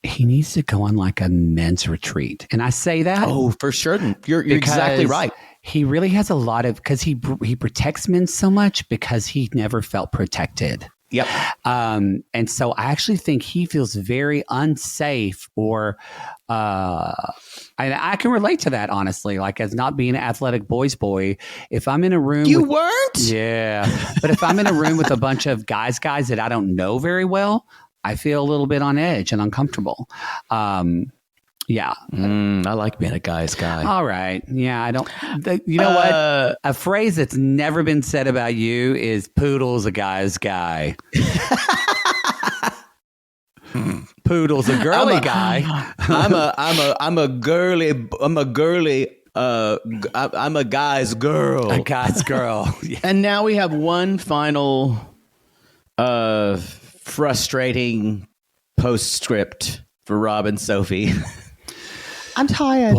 He needs to go on like a men's retreat, and I say that. Oh, for sure. You're exactly right. He really has a lot of because he protects men so much because he never felt protected. Yep. And so I actually think he feels very unsafe or I can relate to that, honestly, like as not being an athletic boys boy. If I'm in a room. You weren't? Yeah. But if I'm in a room with a bunch of guys that I don't know very well, I feel a little bit on edge and uncomfortable. Yeah. I like being a guy's guy. All right. Yeah, I don't. You know what? A phrase that's never been said about you is "Poodle's a guy's guy." Poodle's a girly guy. I'm a guy's girl. A guy's girl. Yeah. And now we have one final frustrating postscript for Rob and Sophie. I'm tired.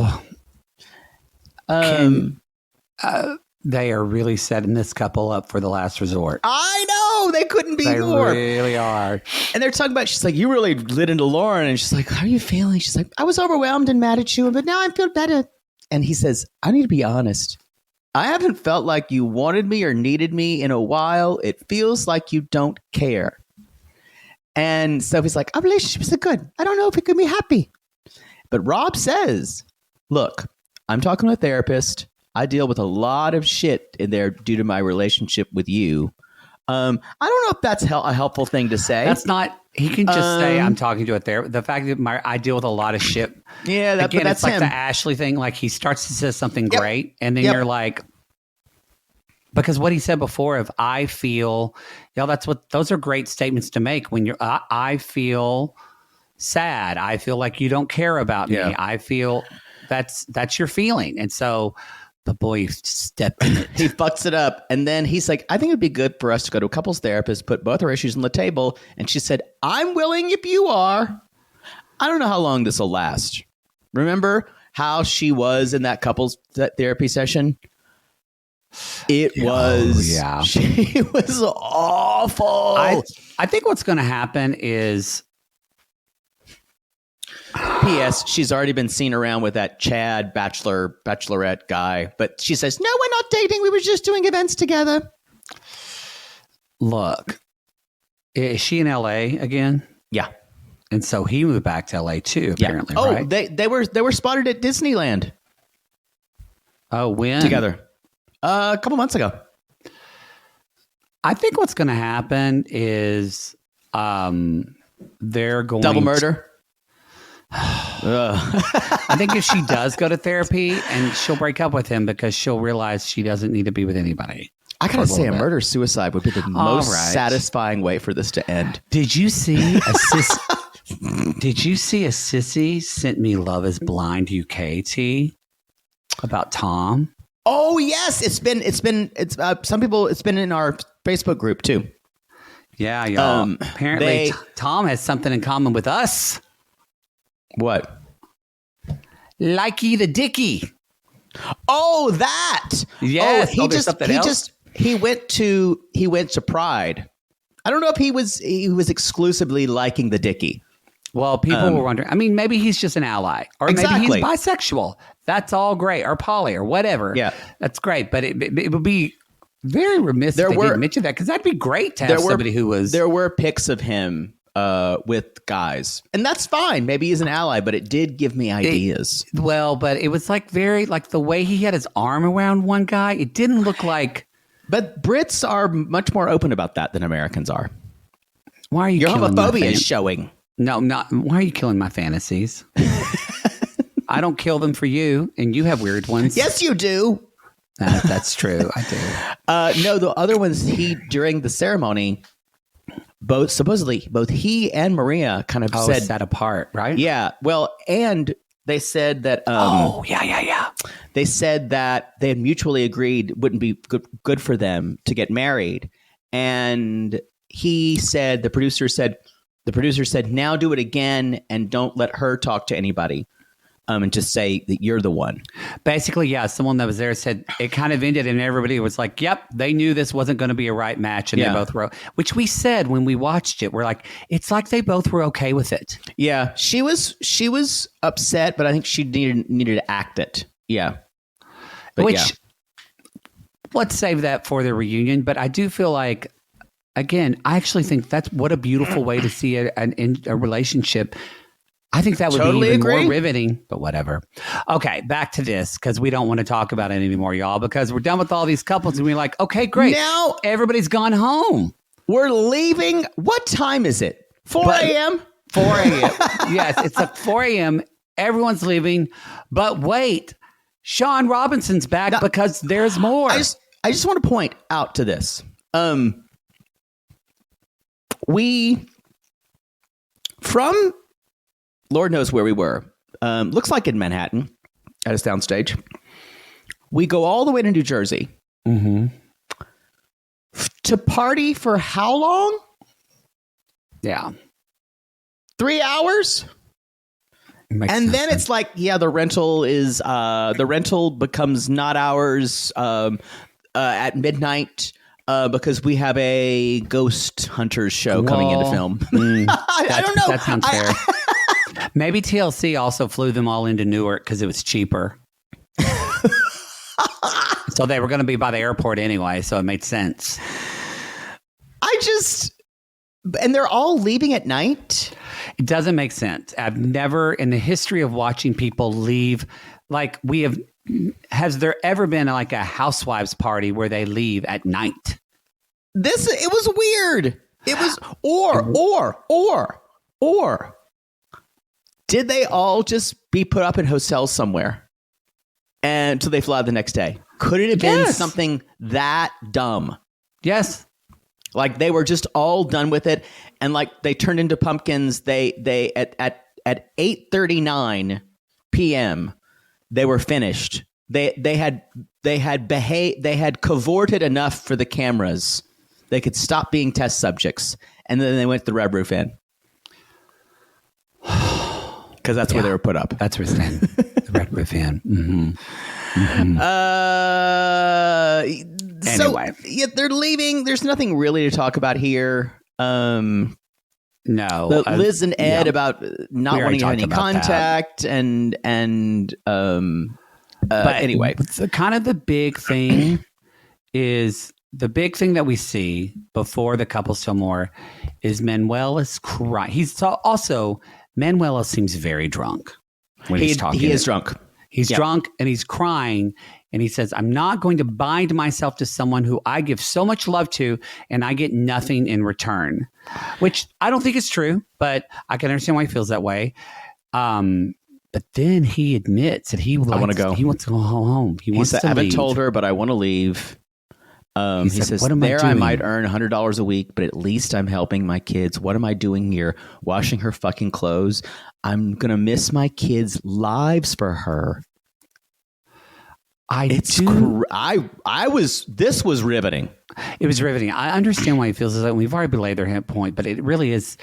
They are really setting this couple up for the last resort. I know. They couldn't be more. They really are. And they're talking about, she's like, you really lit into Lauren. And she's like, how are you feeling? She's like, I was overwhelmed and mad at you, but now I feel better. And he says, I need to be honest. I haven't felt like you wanted me or needed me in a while. It feels like you don't care. And Sophie's like, our relationships are good. I don't know if it could be happy. But Rob says, look, I'm talking to a therapist. I deal with a lot of shit in there due to my relationship with you. I don't know if that's a helpful thing to say. That's not, he can just say, I'm talking to a therapist. The fact that I deal with a lot of shit. Yeah, that's like him. The Ashley thing. Like he starts to say something great. And then you're like, because what he said before of I feel, those are great statements to make when you're, I feel sad. I feel like you don't care about me. I feel that's your feeling. And so the boy stepped in it. He fucks it up. And then he's like, I think it'd be good for us to go to a couples therapist, put both our issues on the table. And she said, I'm willing if you are. I don't know how long this will last. Remember how she was in that couples therapy session? It was, she was awful. I think what's going to happen is, P.S. She's already been seen around with that Chad bachelorette guy, but she says, no, we're not dating. We were just doing events together. Look, is she in L.A. again? Yeah. And so he moved back to L.A. too, apparently, right? They were spotted at Disneyland. Oh, when? Together. A couple months ago. I think what's going to happen is they're going double murder. I think if she does go to therapy and she'll break up with him because she'll realize she doesn't need to be with anybody. I gotta say, a murder suicide would be the most satisfying way for this to end. Did you see a Sissy sent me Love Is Blind UK tea about Tom? Oh yes, it's some people. It's been in our Facebook group too. Yeah, y'all. Apparently, Tom has something in common with us. What? Likey the Dicky. Oh, that. Yes. He went to Pride. I don't know if he was exclusively liking the Dicky. Well, people were wondering. I mean, maybe he's just an ally, or maybe he's bisexual. That's all great, or poly, or whatever. Yeah, that's great. But it would be very remiss if they didn't mention that, because that'd be great to have somebody who was. There were pics of him with guys, and that's fine. Maybe he's an ally, but it did give me ideas. But it was like very like the way he had his arm around one guy. It didn't look like. But Brits are much more open about that than Americans are. Why are you? Your homophobia is showing. No, not. Why are you killing my fantasies? I don't kill them for you, and you have weird ones. Yes, you do. That's true. I do. No, the other ones during the ceremony, both he and Maria kind of said that apart, right? Yeah. Well, and they said that. Yeah. They said that they had mutually agreed wouldn't be good for them to get married, and he said the producer said now do it again and don't let her talk to anybody. and just say that you're the one. Basically, yeah, someone that was there said it kind of ended and everybody was like, yep, they knew this wasn't going to be a right match. And they both were, which we said when we watched it, we're like, it's like they both were okay with it. Yeah, she was upset, but I think she needed to act it. Yeah. But let's save that for the reunion. But I do feel like, again, I actually think that's what a beautiful way to see a relationship. I think that would be even more riveting, but whatever. Okay, back to this, because we don't want to talk about it anymore, y'all, because we're done with all these couples and we're like, okay, great. Now everybody's gone home. We're leaving. What time is it? 4 a.m.? 4 a.m. Yes, it's like 4 a.m. Everyone's leaving. But wait, Sean Robinson's back because there's more. I just want to point out to this. From Lord knows where we were. Looks like in Manhattan at a soundstage. We go all the way to New Jersey to party for how long? Yeah. 3 hours? And then it's like, the rental becomes not ours at midnight because we have a ghost hunters show coming into film. I don't know. That sounds fair. Maybe TLC also flew them all into Newark because it was cheaper. So they were going to be by the airport anyway, so it made sense. And they're all leaving at night? It doesn't make sense. I've never, in the history of watching people leave, like has there ever been like a housewives party where they leave at night? It was weird. It was, or did they all just be put up in hotels somewhere until they fly the next day? Could it have been something that dumb? Yes. Like they were just all done with it, and like they turned into pumpkins. They at 8:39 p.m. they were finished. They had cavorted enough for the cameras. They could stop being test subjects, and then they went to the Red Roof Inn. Because that's where they were put up. That's where it's in. The Red Roof Inn. Anyway. So, they're leaving. There's nothing really to talk about here. No. Liz and Ed about not wanting to have any contact. But anyway. Kind of the big thing is... The big thing that we see before the couples tell more is Manuel is crying. Manuel seems very drunk when he's talking. He is drunk. He's drunk and he's crying. And he says, I'm not going to bind myself to someone who I give so much love to and I get nothing in return, which I don't think is true, but I can understand why he feels that way. But then he admits that he wants to go home. He said, I haven't told her, but I want to leave. He says, I might earn $100 a week, but at least I'm helping my kids. What am I doing here? Washing her fucking clothes. I'm going to miss my kids' lives for her. This was riveting. It was riveting. I understand why he feels this way. We've already belayed their point, but it really is.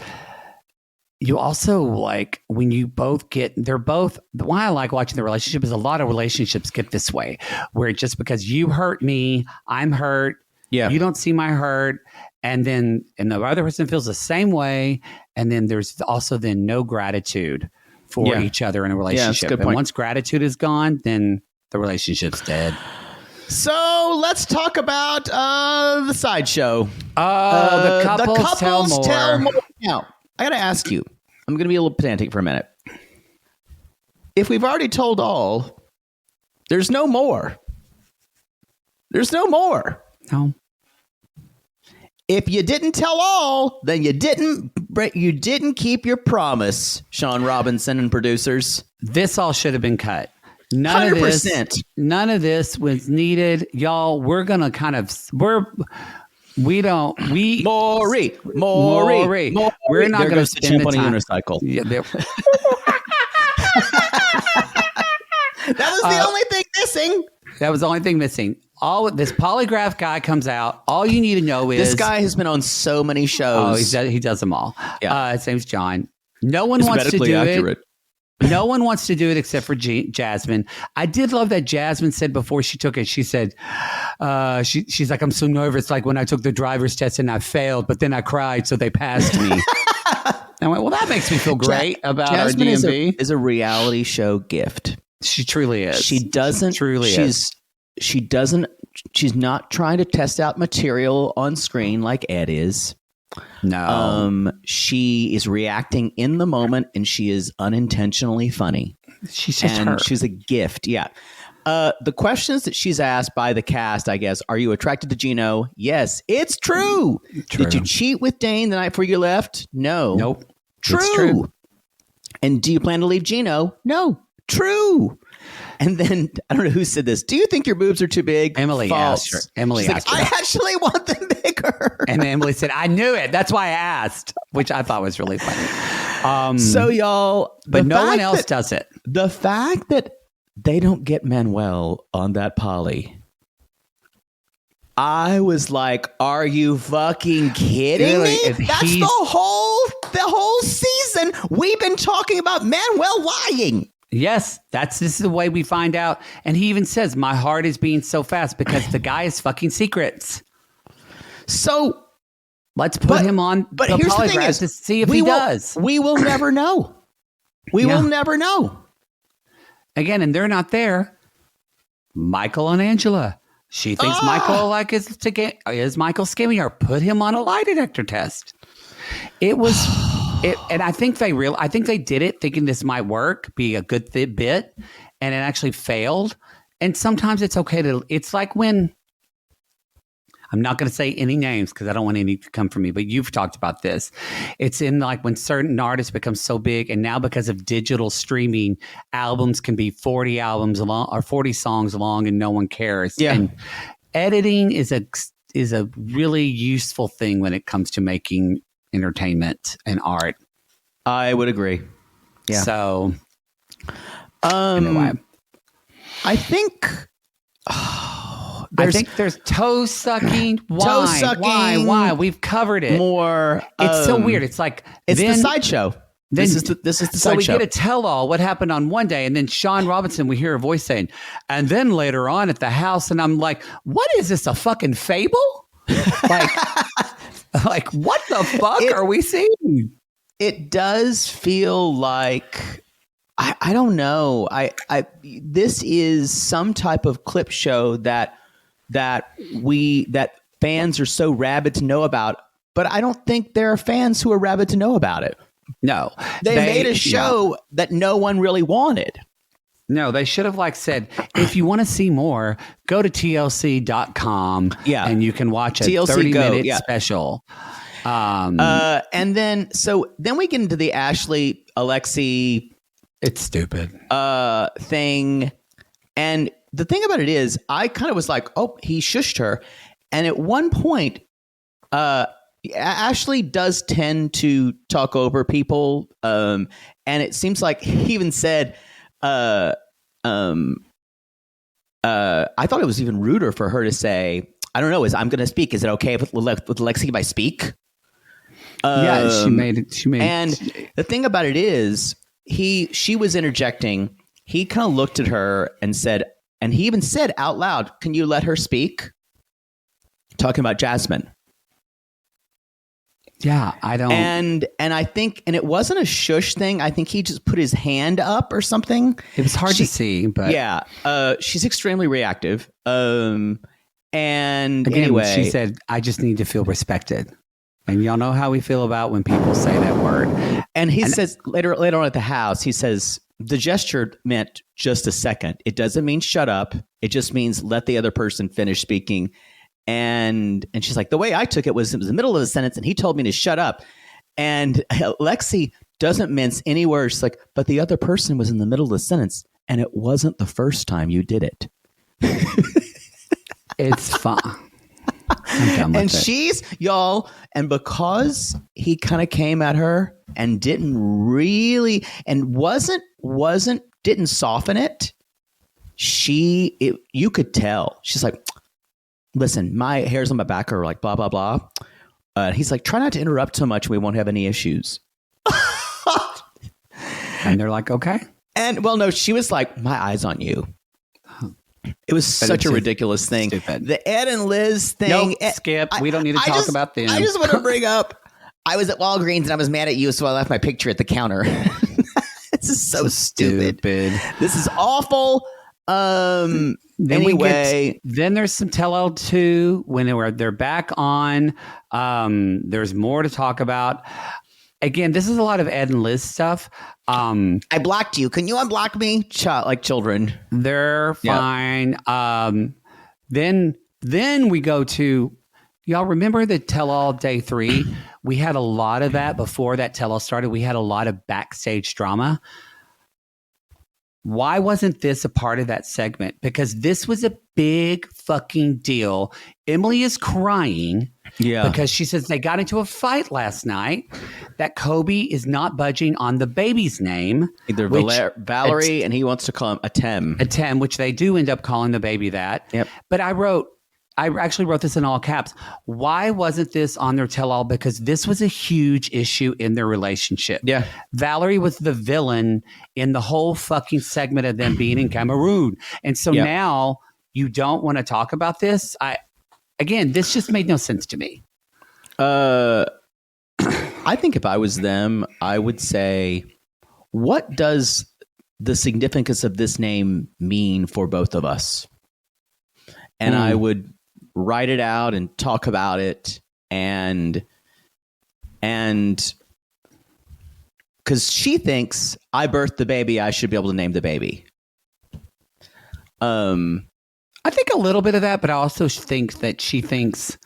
You also like when you both why I like watching the relationship is a lot of relationships get this way where just because you hurt me, I'm hurt. Yeah. You don't see my hurt. And the other person feels the same way. And then there's also then no gratitude for each other in a relationship. And once gratitude is gone, then the relationship's dead. So let's talk about the sideshow. The couples tell more. Now, I got to ask you, I'm going to be a little pedantic for a minute. If we've already told all, there's no more. There's no more. No. If you didn't tell all, then you didn't keep your promise, Sean Robinson and producers. This all should have been cut. None 100%. None of this was needed. Y'all, we're going to We're not going to spend the time. Unicycle. Yeah, that was the only thing missing. That was the only thing missing. This polygraph guy comes out. All you need to know is this guy has been on so many shows. Oh, he does them all. Yeah. His name's John. No one wants to do it. No one wants to do it except for Jasmine. I did love that Jasmine said before she took it, she said, she's like, I'm so nervous. Like when I took the driver's test and I failed, but then I cried, so they passed me. I went, well, that makes me feel great about Jasmine our DMV. is a reality show gift. She truly is. She doesn't. She truly is. She doesn't. She's not trying to test out material on screen like Ed is. No. She is reacting in the moment, and she is unintentionally funny. She's just her. She's a gift. Yeah. The questions that she's asked by the cast, I guess, are you attracted to Gino? Yes, it's true. Did you cheat with Dane the night before you left? No. Nope. True. It's true. And do you plan to leave Gino? No. True. And then, I don't know who said this. Do you think your boobs are too big? Emily False. asked her. Emily asked her. I actually want them bigger. And Emily said, I knew it. That's why I asked, which I thought was really funny. So, y'all. But no one else does it. The fact that they don't get Manuel on that poly. I was like, are you fucking kidding me? That's the whole season. We've been talking about Manuel lying. Yes, this is the way we find out. And he even says, my heart is beating so fast because the guy is fucking secrets. So let's put him on but the here's the thing polygraph is, to see if he does. We will never know. We will never know. Again, and they're not there. Michael and Angela. She thinks Michael is Michael scamming her. Put him on a lie detector test. It was, and I think they did it thinking this might work, be a good bit, and it actually failed. And sometimes it's okay it's like when, I'm not going to say any names because I don't want any to come from me, but you've talked about this. It's in like when certain artists become so big, and now because of digital streaming, albums can be 40 albums long or 40 songs long, and no one cares. Yeah. And editing is a really useful thing when it comes to making entertainment and art. I would agree. Yeah. So, anyway, I think. I think there's toe sucking. Why? Why? We've covered it. More. It's so weird. It's like it's the sideshow. This is the so sideshow. we get a tell-all what happened on one day, and then Sean Robinson, we hear a voice saying, and then later on at the house, and I'm like, what is this? A fucking fable? like what the fuck are we seeing? It does feel like. I don't know. This is some type of clip show that fans are so rabid to know about, but I don't think there are fans who are rabid to know about it. No, they made a show that no one really wanted. No, they should have said, if you want to see more, go to TLC.com and you can watch a TLC 30-minute special. And then we get into the Ashley Alexi. It's stupid thing. And the thing about it is, I kind of was like, oh, he shushed her. And at one point, Ashley does tend to talk over people. And it seems like he even said, I thought it was even ruder for her to say, I don't know, I'm going to speak. Is it okay with Lexi if I speak? Yeah, she made it. And the thing about it is, she was interjecting. He kind of looked at her and said, and he even said out loud, can you let her speak? Talking about Jasmine. Yeah, I don't. And I think, and it wasn't a shush thing. I think he just put his hand up or something. It was hard to see, but yeah, she's extremely reactive. And again, anyway, she said, I just need to feel respected. And y'all know how we feel about when people say that word. And he says later on at the house, he says, the gesture meant just a second. It doesn't mean shut up. It just means let the other person finish speaking. And she's like, the way I took it was the middle of the sentence and he told me to shut up. And Lexi doesn't mince any words. She's like, but the other person was in the middle of the sentence and it wasn't the first time you did it. It's fun. And she's y'all, and because he kind of came at her and didn't really and didn't soften it, you could tell. She's like, listen, my hairs on my back are like blah blah blah. He's like, try not to interrupt so much, we won't have any issues. And they're like, okay. And well, no, she was like, my eyes on you. It was such a ridiculous thing. Stupid. The Ed and Liz thing. Nope, skip. We don't need to talk about them. I just want to bring up, I was at Walgreens and I was mad at you, so I left my picture at the counter. This is so stupid. This is awful. Then there's some tell-all too when they're back on. There's more to talk about. Again, this is a lot of Ed and Liz stuff. I blocked you. Can you unblock me? Like children. They're fine. Then we go to, y'all remember the tell-all day 3? We had a lot of that before that tell-all started. We had a lot of backstage drama. Why wasn't this a part of that segment? Because this was a big fucking deal. Emily is crying because she says they got into a fight last night, that Kobe is not budging on the baby's name. Either Valerie and he wants to call him Atem. Atem, which they do end up calling the baby that. Yep. But I actually wrote this in all caps. Why wasn't this on their tell-all? Because this was a huge issue in their relationship. Yeah. Valerie was the villain in the whole fucking segment of them being in Cameroon. And so now you don't want to talk about this? This just made no sense to me. I think if I was them, I would say, what does the significance of this name mean for both of us? And I would write it out and talk about it, and because she thinks I birthed the baby, I should be able to name the baby. I think a little bit of that, but I also think that she thinks.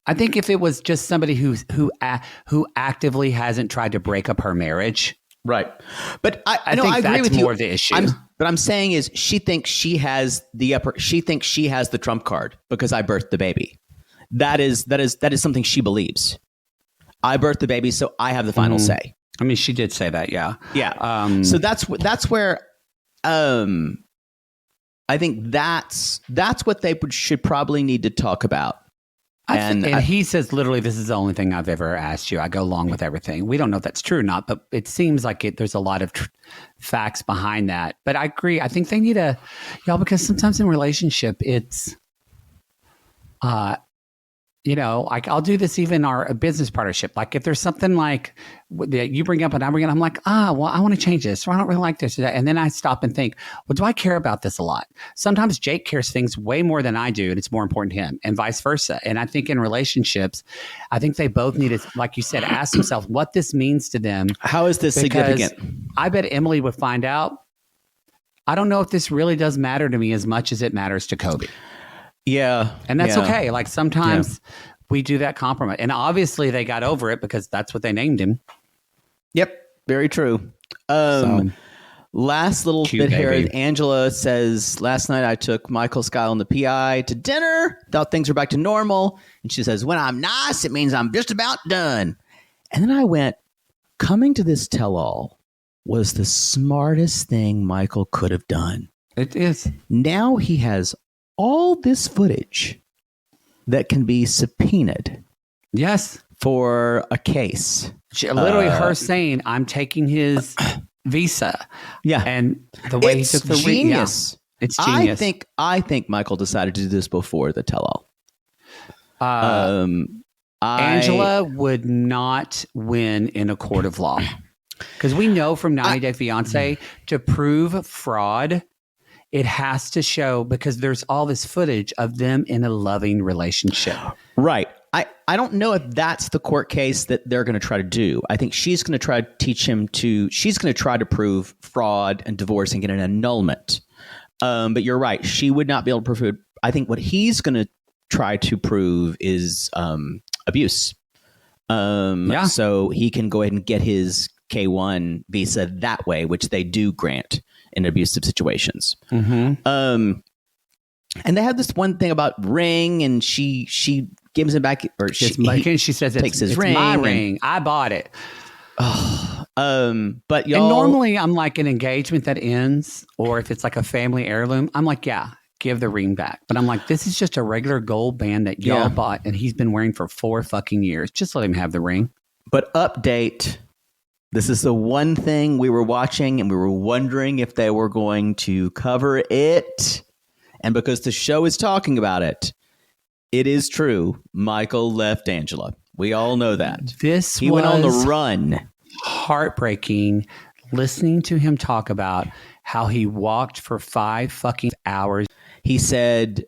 I think if it was just somebody who actively hasn't tried to break up her marriage, right? But I think agree that's with you. More the issue. But I'm saying is she thinks she has the trump card because I birthed the baby. That is something she believes. I birthed the baby, so I have the final say. I mean, she did say that, yeah. Yeah. So that's where I think that's what they should probably need to talk about. And he says, literally, this is the only thing I've ever asked you. I go along with everything. We don't know if that's true or not, but it seems like there's a lot of facts behind that. But I agree. I think they need y'all, because sometimes in relationship, it's, like I'll do this even our business partnership. Like if there's something like that you bring up and I bring it, I'm like, I want to change this. Or I don't really like this or that. And then I stop and think, well, do I care about this a lot? Sometimes Jake cares things way more than I do, and it's more important to him, and vice versa. And I think in relationships, I think they both need to, like you said, ask themselves what this means to them. How is this significant? I bet Emily would find out, I don't know if this really does matter to me as much as it matters to Kobe. Yeah. And that's okay. Like sometimes we do that compromise. And obviously they got over it because that's what they named him. Yep. Very true. Last little bit here. Angela says, last night I took Michael, Skyle, and the PI to dinner. Thought things were back to normal. And she says, when I'm nice, it means I'm just about done. And then I went, coming to this tell-all was the smartest thing Michael could have done. It is. Now he has all this footage that can be subpoenaed. Yes. For a case. Literally her saying, I'm taking his visa. Yeah. And the way he took the genius. It's genius. I think Michael decided to do this before the tell-all. Angela would not win in a court of law. Because we know from 90 Day Fiancé, to prove fraud, it has to show, because there's all this footage of them in a loving relationship. Right. I don't know if that's the court case that they're going to try to do. I think she's going to try to teach him she's going to try to prove fraud and divorce and get an annulment. But you're right. She would not be able to prove it. I think what he's going to try to prove is abuse. So he can go ahead and get his K-1 visa that way, which they do grant in abusive situations. Mm-hmm. And they have this one thing about ring, and she gives him back, or she says takes his ring. My ring. I bought it. But y'all, and normally I'm like an engagement that ends, or if it's like a family heirloom, I'm like, yeah, give the ring back. But I'm like, this is just a regular gold band that y'all bought, and he's been wearing for 4 fucking years. Just let him have the ring. But update. This is the one thing we were watching and we were wondering if they were going to cover it. And because the show is talking about it, it is true. Michael left Angela. We all know that. He went on the run. Heartbreaking listening to him talk about how he walked for 5 fucking hours. He said,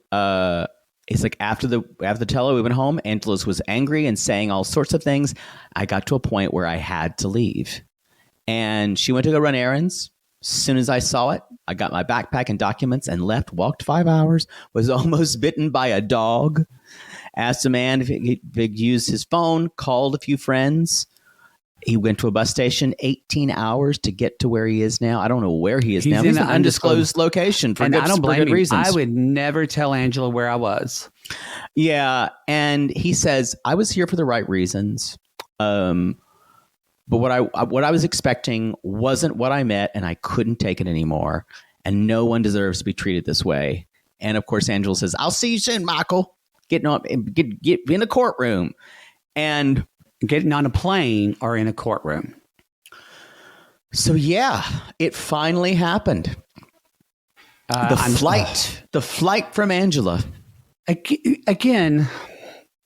it's like after the tele, we went home. Angela was angry and saying all sorts of things. I got to a point where I had to leave. And she went to go run errands. As soon as I saw it, I got my backpack and documents and left, walked 5 hours, was almost bitten by a dog, asked a man if he'd use his phone, called a few friends. He went to a bus station, 18 hours to get to where he is now. I don't know where he is now. He's in an undisclosed location for good reasons. I would never tell Angela where I was. Yeah, and he says, I was here for the right reasons. But what I was expecting wasn't what I met, and I couldn't take it anymore. And no one deserves to be treated this way. And of course, Angela says, "I'll see you soon, Michael." Get in a courtroom, and getting on a plane or in a courtroom. So yeah, it finally happened. The flight from Angela. Again,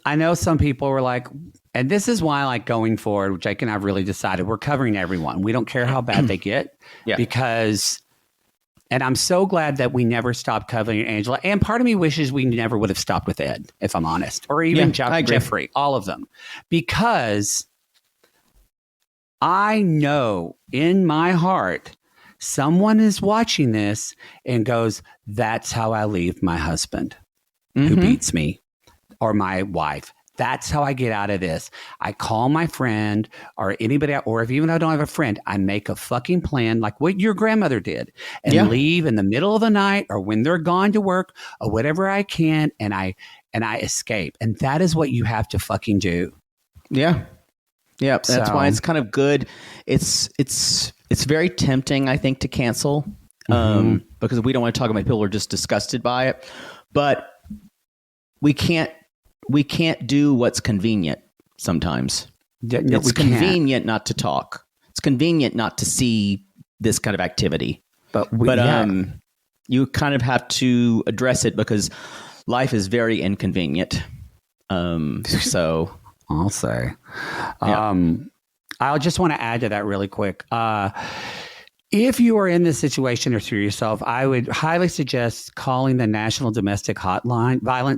I know some people were like. And this is why, like, going forward, Jake and I have really decided we're covering everyone. We don't care how bad they get because, and I'm so glad that we never stopped covering Angela. And part of me wishes we never would have stopped with Ed, if I'm honest, or even Jeffrey, all of them, because I know in my heart someone is watching this and goes, "That's how I leave my husband who beats me or my wife. That's how I get out of this. I call my friend or anybody, or if even I don't have a friend, I make a fucking plan like what your grandmother did and leave in the middle of the night or when they're gone to work or whatever I can. And I escape. And that is what you have to fucking do. Yeah. Yeah. That's why it's kind of good. It's very tempting, I think, to cancel because we don't want to talk about people who are just disgusted by it, but we can't do what's convenient sometimes. It's convenient not to talk. It's convenient not to see this kind of activity. But you kind of have to address it because life is very inconvenient. So I'll say. I just want to add to that really quick. If you are in this situation or through yourself, I would highly suggest calling the National Domestic Violence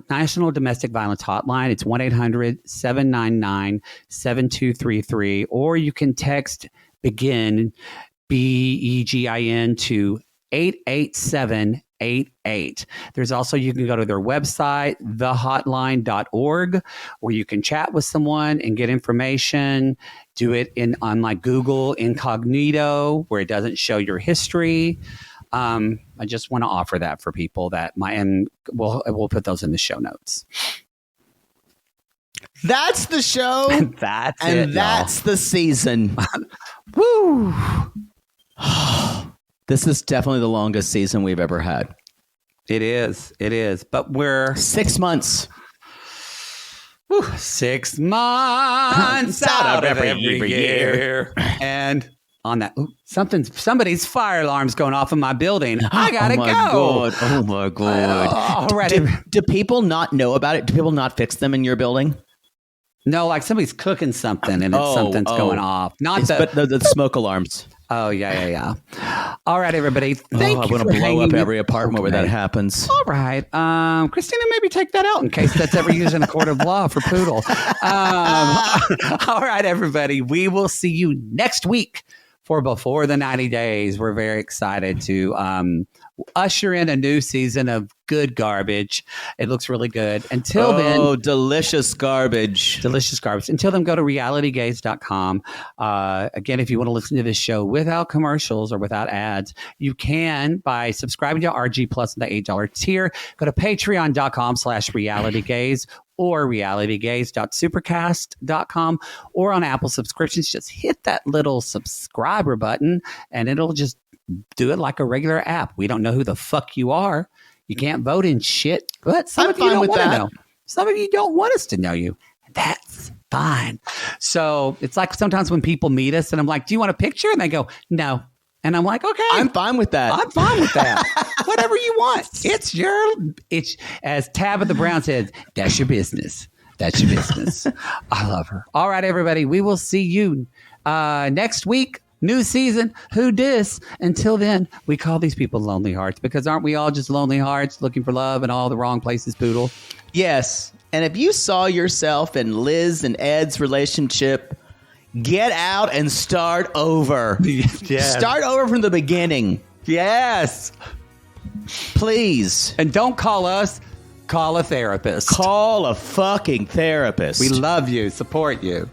Hotline. It's 1-800-799-7233, or you can text BEGIN, BEGIN, to 88788. There's also, you can go to their website, thehotline.org, where you can chat with someone and get information. Do it on like Google Incognito, where it doesn't show your history. I just want to offer that for people and we'll put those in the show notes. That's the show. That's the season. Woo! This is definitely the longest season we've ever had. It is. But we're 6 months. 6 months out of every year. And on that, somebody's fire alarm's going off in my building. I gotta go. Oh my God. All right. Do people not know about it? Do people not fix them in your building? No, like somebody's cooking something and something's going off. But the smoke alarms. Oh, yeah. All right, everybody. Thank you. I want to blow up every apartment where that happens. All right. Christina, maybe take that out in case that's ever used in a court of law for poodle. All right, everybody. We will see you next week for Before the 90 Days. We're very excited to usher in a new season of good garbage. It looks really good. Until then, delicious garbage. Until then, go to realitygaze.com. Again, if you want to listen to this show without commercials or without ads, you can by subscribing to RG Plus in the $8 tier. Go to patreon.com/realitygaze or realitygaze.supercast.com, or on Apple subscriptions. Just hit that little subscriber button and it'll just do it like a regular app. We don't know who the fuck you are. You can't vote in shit, but some of you don't want to know. Some of you don't want us to know you. That's fine. So it's like sometimes when people meet us and I'm like, do you want a picture? And they go, no. And I'm like, okay. I'm fine with that. I'm fine with that. Whatever you want. It's as Tabitha Brown said, that's your business. That's your business. I love her. All right, everybody. We will see you next week. New season. Who dis? Until then, we call these people lonely hearts because aren't we all just lonely hearts looking for love in all the wrong places, Poodle? Yes. And if you saw yourself in Liz and Ed's relationship, get out and start over. Yes. Start over from the beginning. Yes. Please. And don't call us. Call a therapist. Call a fucking therapist. We love you. Support you.